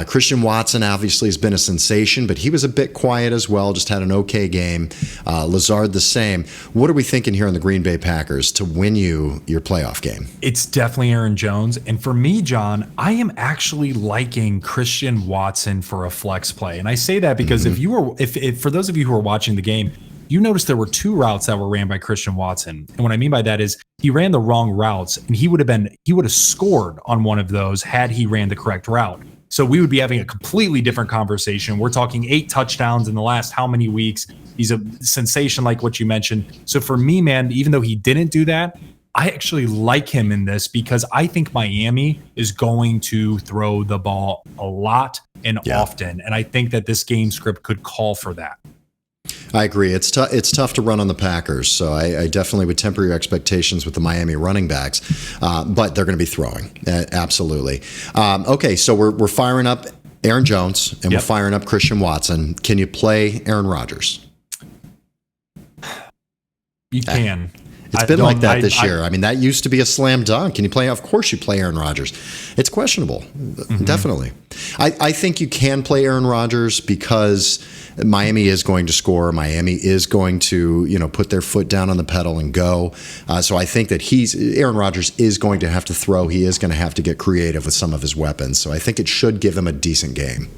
Christian Watson obviously has been a sensation, but he was a bit quiet as well, just had an okay game. Lazard the same. What are we thinking here on the Green Bay Packers to win you your playoff game? It's definitely Aaron Jones. And for me, John, I am actually liking Christian Watson for a flex play. And I say that because if for those of you who are watching the game, you notice there were 2 routes that were ran by Christian Watson. And what I mean by that is he ran the wrong routes, and he would have scored on one of those had he ran the correct route. So we would be having a completely different conversation. We're talking 8 touchdowns in the last how many weeks? He's a sensation like what you mentioned. So for me, man, even though he didn't do that, I actually like him in this because I think Miami is going to throw the ball a lot and often. And I think that this game script could call for that. I agree. It's tough to run on the Packers, so I definitely would temper your expectations with the Miami running backs, but they're going to be throwing. Absolutely. Okay, so we're firing up Aaron Jones, and we're firing up Christian Watson. Can you play Aaron Rodgers? You can. It's been like that this year. I mean, that used to be a slam dunk. Can you play? Of course you play Aaron Rodgers. It's questionable. Definitely. I think you can play Aaron Rodgers because Miami is going to score. Miami is going to, put their foot down on the pedal and go. So I think that Aaron Rodgers is going to have to throw. He is going to have to get creative with some of his weapons. So I think it should give him a decent game.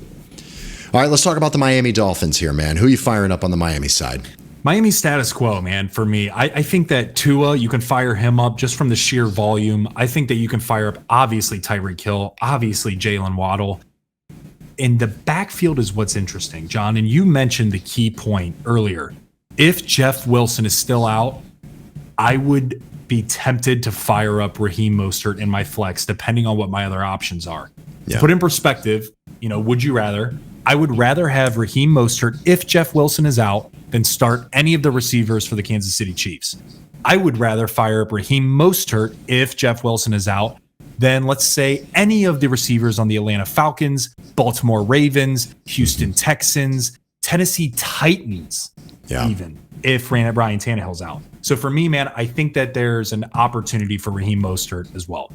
All right, let's talk about the Miami Dolphins here, man. Who are you firing up on the Miami side? Miami status quo, man, for me. I think that Tua, you can fire him up just from the sheer volume. I think that you can fire up, obviously, Tyreek Hill, obviously, Jalen Waddle. And the backfield is what's interesting, John. And you mentioned the key point earlier. If Jeff Wilson is still out, I would be tempted to fire up Raheem Mostert in my flex, depending on what my other options are. Yeah. To put in perspective, would you rather? I would rather have Raheem Mostert if Jeff Wilson is out than start any of the receivers for the Kansas City Chiefs. I would rather fire up Raheem Mostert if Jeff Wilson is out than, let's say, any of the receivers on the Atlanta Falcons, Baltimore Ravens, Houston Texans, Tennessee Titans, even if Ryan Tannehill's out. So for me, man, I think that there's an opportunity for Raheem Mostert as well.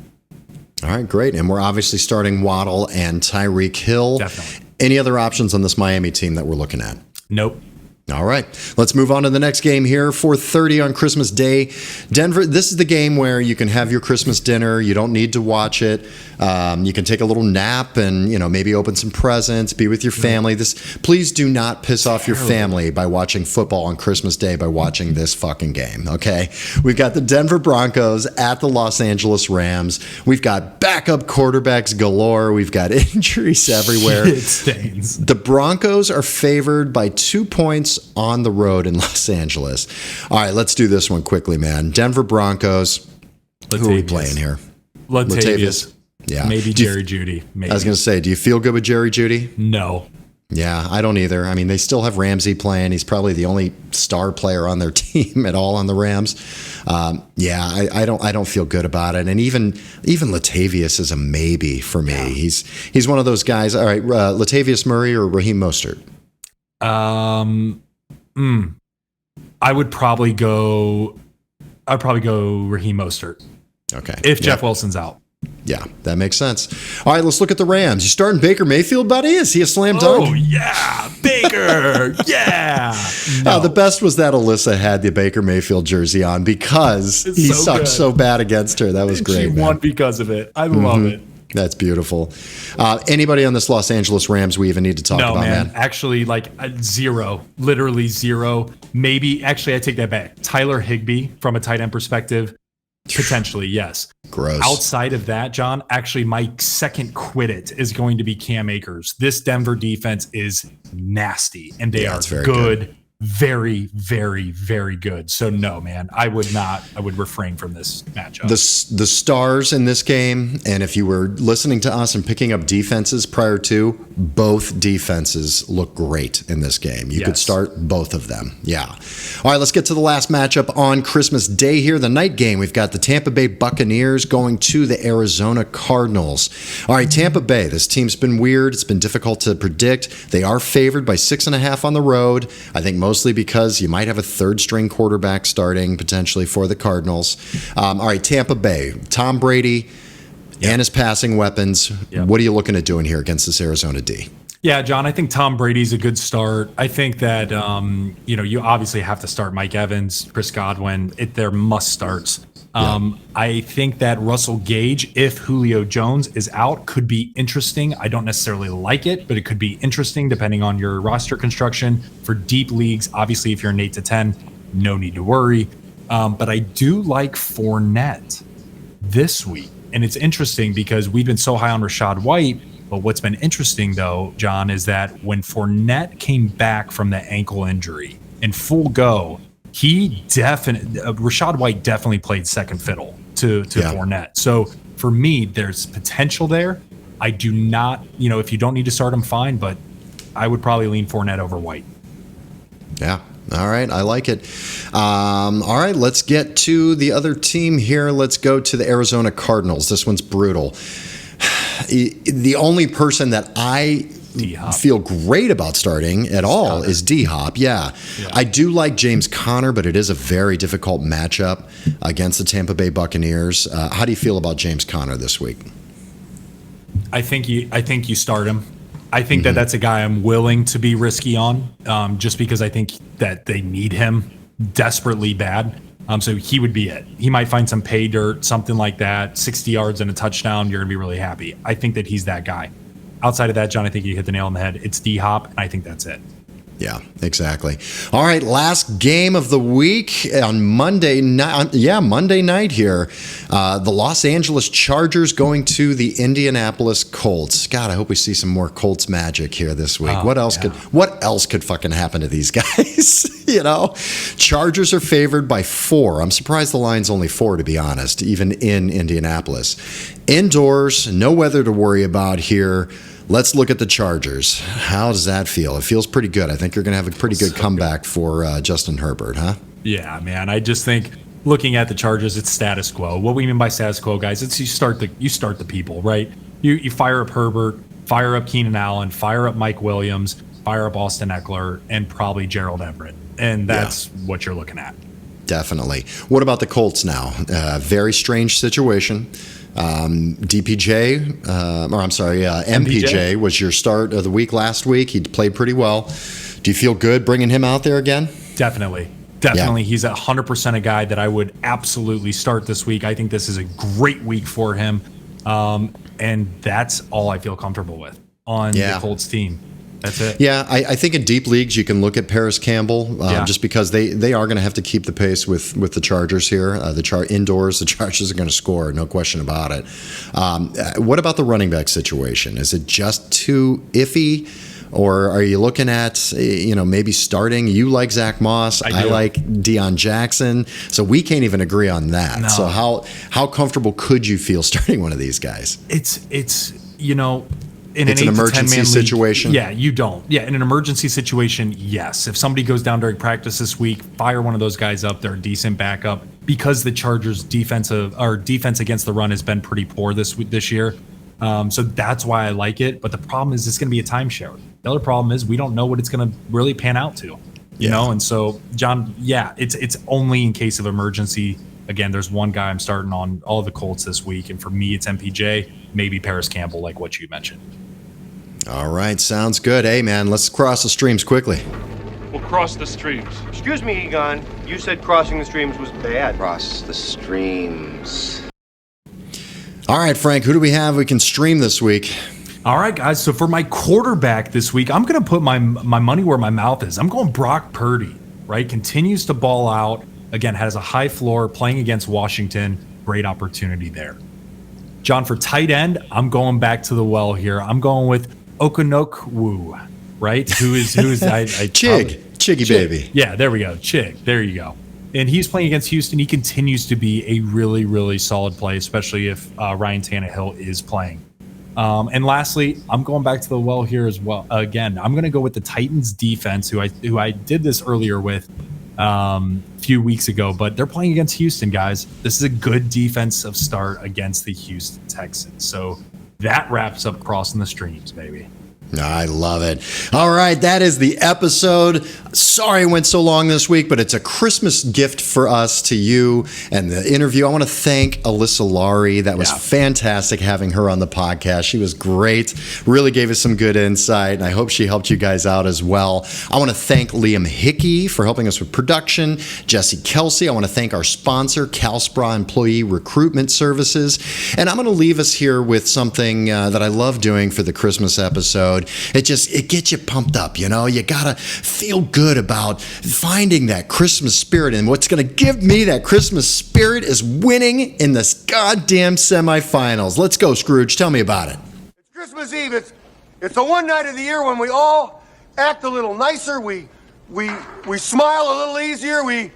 All right, great. And we're obviously starting Waddle and Tyreek Hill. Definitely. Any other options on this Miami team that we're looking at? Nope. All right, let's move on to the next game here. 4:30 on Christmas Day. Denver, this is the game where you can have your Christmas dinner. You don't need to watch it. You can take a little nap and, maybe open some presents, be with your family. Please do not piss off your family by watching football on Christmas Day by watching this fucking game, okay? We've got the Denver Broncos at the Los Angeles Rams. We've got backup quarterbacks galore. We've got injuries everywhere. Shit stains. The Broncos are favored by 2 points on the road in Los Angeles. All right, let's do this one quickly, man. Denver Broncos. Latavius. Who are we playing here? Latavius. Yeah. Maybe Jerry Jeudy. Maybe. I was going to say, do you feel good with Jerry Jeudy? No. Yeah, I don't either. I mean, they still have Ramsey playing. He's probably the only star player on their team at all on the Rams. I don't feel good about it. And even Latavius is a maybe for me. Yeah. He's one of those guys. All right, Latavius Murray or Raheem Mostert? I would probably go Raheem Mostert. Okay. If Jeff Wilson's out. Yeah, that makes sense. All right, let's look at the Rams. You starting Baker Mayfield, buddy? Is he a slam dunk? Oh, yeah. Baker. Yeah. No. The best was that Alyssa had the Baker Mayfield jersey on because he sucked so bad against her. That was great. She won because of it. I love it. That's beautiful. Anybody on this Los Angeles Rams we even need to talk about, man? Actually, zero. Literally zero. Maybe, actually, I take that back. Tyler Higbee, from a tight end perspective, potentially, yes. Gross. Outside of that, John, actually, my second quit it is going to be Cam Akers. This Denver defense is nasty, and they are good. Very, very, very good. So no, man, I would refrain from this matchup. The stars in this game, and if you were listening to us and picking up defenses prior to, both defenses look great in this game. You could start both of them. Yeah. All right, let's get to the last matchup on Christmas Day here. The night game, we've got the Tampa Bay Buccaneers going to the Arizona Cardinals. All right, Tampa Bay, this team's been weird. It's been difficult to predict. They are favored by 6.5 on the road. I think mostly because you might have a third-string quarterback starting potentially for the Cardinals. All right, Tampa Bay, Tom Brady and his passing weapons. What are you looking at doing here against this Arizona D? Yeah, John, I think Tom Brady's a good start. I think that, you obviously have to start Mike Evans, Chris Godwin. They're must starts. I think that Russell Gage, if Julio Jones is out, could be interesting. I don't necessarily like it, but it could be interesting depending on your roster construction. For deep leagues, obviously, if you're an 8 to 10, no need to worry. But I do like Fournette this week. And it's interesting because we've been so high on Rachaad White. But what's been interesting, though, John, is that when Fournette came back from the ankle injury in full go, Rachaad White definitely played second fiddle to Fournette. So for me, there's potential there. I do not, if you don't need to start him, fine, but I would probably lean Fournette over White. Yeah. All right. I like it. All right. Let's get to the other team here. Let's go to the Arizona Cardinals. This one's brutal. The only person that I D-Hop. feel great about starting at all is D-Hop. Yeah. I do like James Conner, but it is a very difficult matchup against the Tampa Bay Buccaneers. How do you feel about James Conner this week? I think you start him. I think that that's a guy I'm willing to be risky on, just because I think that they need him desperately bad. So he would be it. He might find some pay dirt, something like that, 60 yards and a touchdown. You're going to be really happy. I think that he's that guy. Outside of that, John, I think you hit the nail on the head. It's D-Hop, and I think that's it. Yeah, exactly. All right, last game of the week on Monday night. Monday night here. The Los Angeles Chargers going to the Indianapolis Colts. God, I hope we see some more Colts magic here this week. What else could fucking happen to these guys? Chargers are favored by 4. I'm surprised the line's only 4, to be honest, even in Indianapolis. Indoors, no weather to worry about here. Let's look at the Chargers. How does that feel? It feels pretty good. I think you're going to have a pretty good comeback for Justin Herbert, huh? Yeah, man. I just think looking at the Chargers, it's status quo. What we mean by status quo, guys, it's you start the people, right? You fire up Herbert, fire up Keenan Allen, fire up Mike Williams, fire up Austin Eckler, and probably Gerald Everett. And that's what you're looking at. Definitely. What about the Colts now? Very strange situation. MPJ was your start of the week last week. He played pretty well. Do you feel good bringing him out there again? Definitely. He's 100% a guy that I would absolutely start this week. I think this is a great week for him. And that's all I feel comfortable with on the Colts team. That's it. Yeah, I think in deep leagues you can look at Paris Campbell just because they are going to have to keep the pace with the Chargers here. Indoors, the Chargers are going to score, no question about it. What about the running back situation? Is it just too iffy? Or are you looking at, maybe starting? You like Zach Moss. I like Deion Jackson. So we can't even agree on that. No. So how comfortable could you feel starting one of these guys? It's an emergency situation. Yeah, you don't. Yeah, in an emergency situation, yes. If somebody goes down during practice this week, fire one of those guys up. They're a decent backup because the Chargers' defense against the run has been pretty poor this year. So that's why I like it. But the problem is it's going to be a timeshare. The other problem is we don't know what it's going to really pan out to. You know, and so John, it's only in case of emergency. Again, there's one guy I'm starting on all of the Colts this week, and for me, it's MPJ, maybe Paris Campbell, like what you mentioned. All right, sounds good. Hey, man, let's cross the streams quickly. We'll cross the streams. Excuse me, Egon. You said crossing the streams was bad. Cross the streams. All right, Frank, who do we have we can stream this week? All right, guys. So for my quarterback this week, I'm going to put my money where my mouth is. I'm going Brock Purdy, right? Continues to ball out. Again, has a high floor, playing against Washington. Great opportunity there. John, for tight end, I'm going back to the well here. I'm going with Okonokwu, right? Who is Chiggy baby. Yeah, there we go. Chig. There you go. And he's playing against Houston. He continues to be a really, really solid play, especially if Ryan Tannehill is playing. And lastly, I'm going back to the well here as well. Again, I'm going to go with the Titans defense, who I did this earlier with a few weeks ago, but they're playing against Houston, guys. This is a good defensive start against the Houston Texans. So that wraps up crossing the streams, baby. I love it. All right, that is the episode. Sorry it went so long this week, but it's a Christmas gift for us to you and the interview. I want to thank Alyssa Laury. That was fantastic having her on the podcast. She was great. Really gave us some good insight, and I hope she helped you guys out as well. I want to thank Liam Hickey for helping us with production, Jesse Kelsey. I want to thank our sponsor, CalSPRA Employee Recruitment Services. And I'm going to leave us here with something that I love doing for the Christmas episode. It gets you pumped up, you know? You got to feel good about finding that Christmas spirit. And what's going to give me that Christmas spirit is winning in this goddamn semifinals. Let's go, Scrooge. Tell me about it. It's Christmas Eve. It's the one night of the year when we all act a little nicer. We smile a little easier. We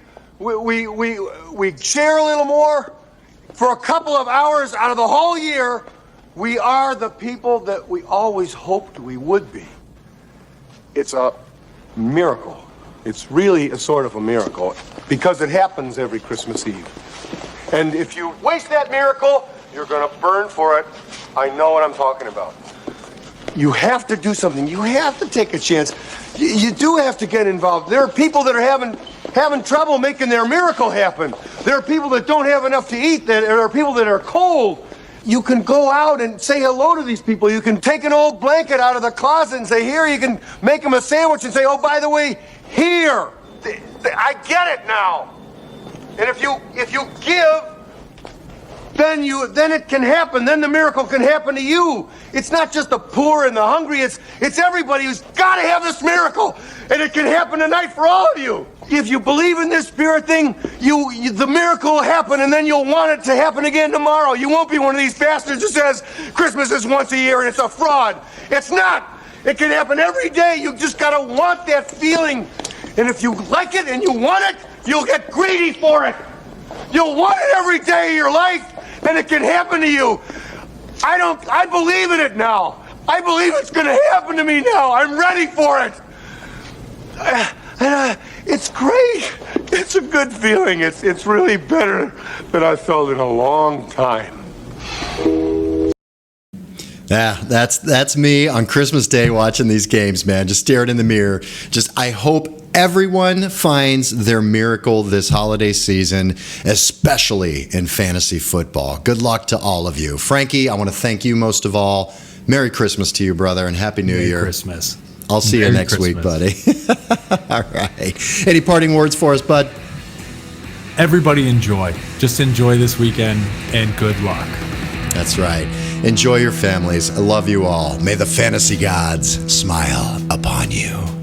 share a little more. For a couple of hours out of the whole year, we are the people that we always hoped we would be. It's a miracle. It's really a sort of a miracle because it happens every Christmas Eve. And if you waste that miracle, you're going to burn for it. I know what I'm talking about. You have to do something. You have to take a chance. You do have to get involved. There are people that are having trouble making their miracle happen. There are people that don't have enough to eat. There are people that are cold. You can go out and say hello to these people. You can take an old blanket out of the closet and say, here. You can make them a sandwich and say, oh, by the way, here. I get it now. And if you give, then it can happen. Then the miracle can happen to you. It's not just the poor and the hungry. It's everybody who's got to have this miracle. And it can happen tonight for all of you. If you believe in this spirit thing, the miracle will happen, and then you'll want it to happen again tomorrow. You won't be one of these bastards who says Christmas is once a year and it's a fraud. It's not. It can happen every day. You just got to want that feeling. And if you like it and you want it, you'll get greedy for it. You'll want it every day of your life, and it can happen to you. I believe in it now. I believe it's going to happen to me now. I'm ready for it. It's great. It's a good feeling. It's really better than I felt in a long time. Yeah, that's me on Christmas Day watching these games, man. Just staring in the mirror. I hope everyone finds their miracle this holiday season, especially in fantasy football. Good luck to all of you. Frankie, I want to thank you most of all. Merry Christmas to you, brother, and Happy New Year. Merry Christmas. I'll see you next week, buddy. All right. Any parting words for us, bud? Everybody enjoy. Just enjoy this weekend, and good luck. That's right. Enjoy your families. I love you all. May the fantasy gods smile upon you.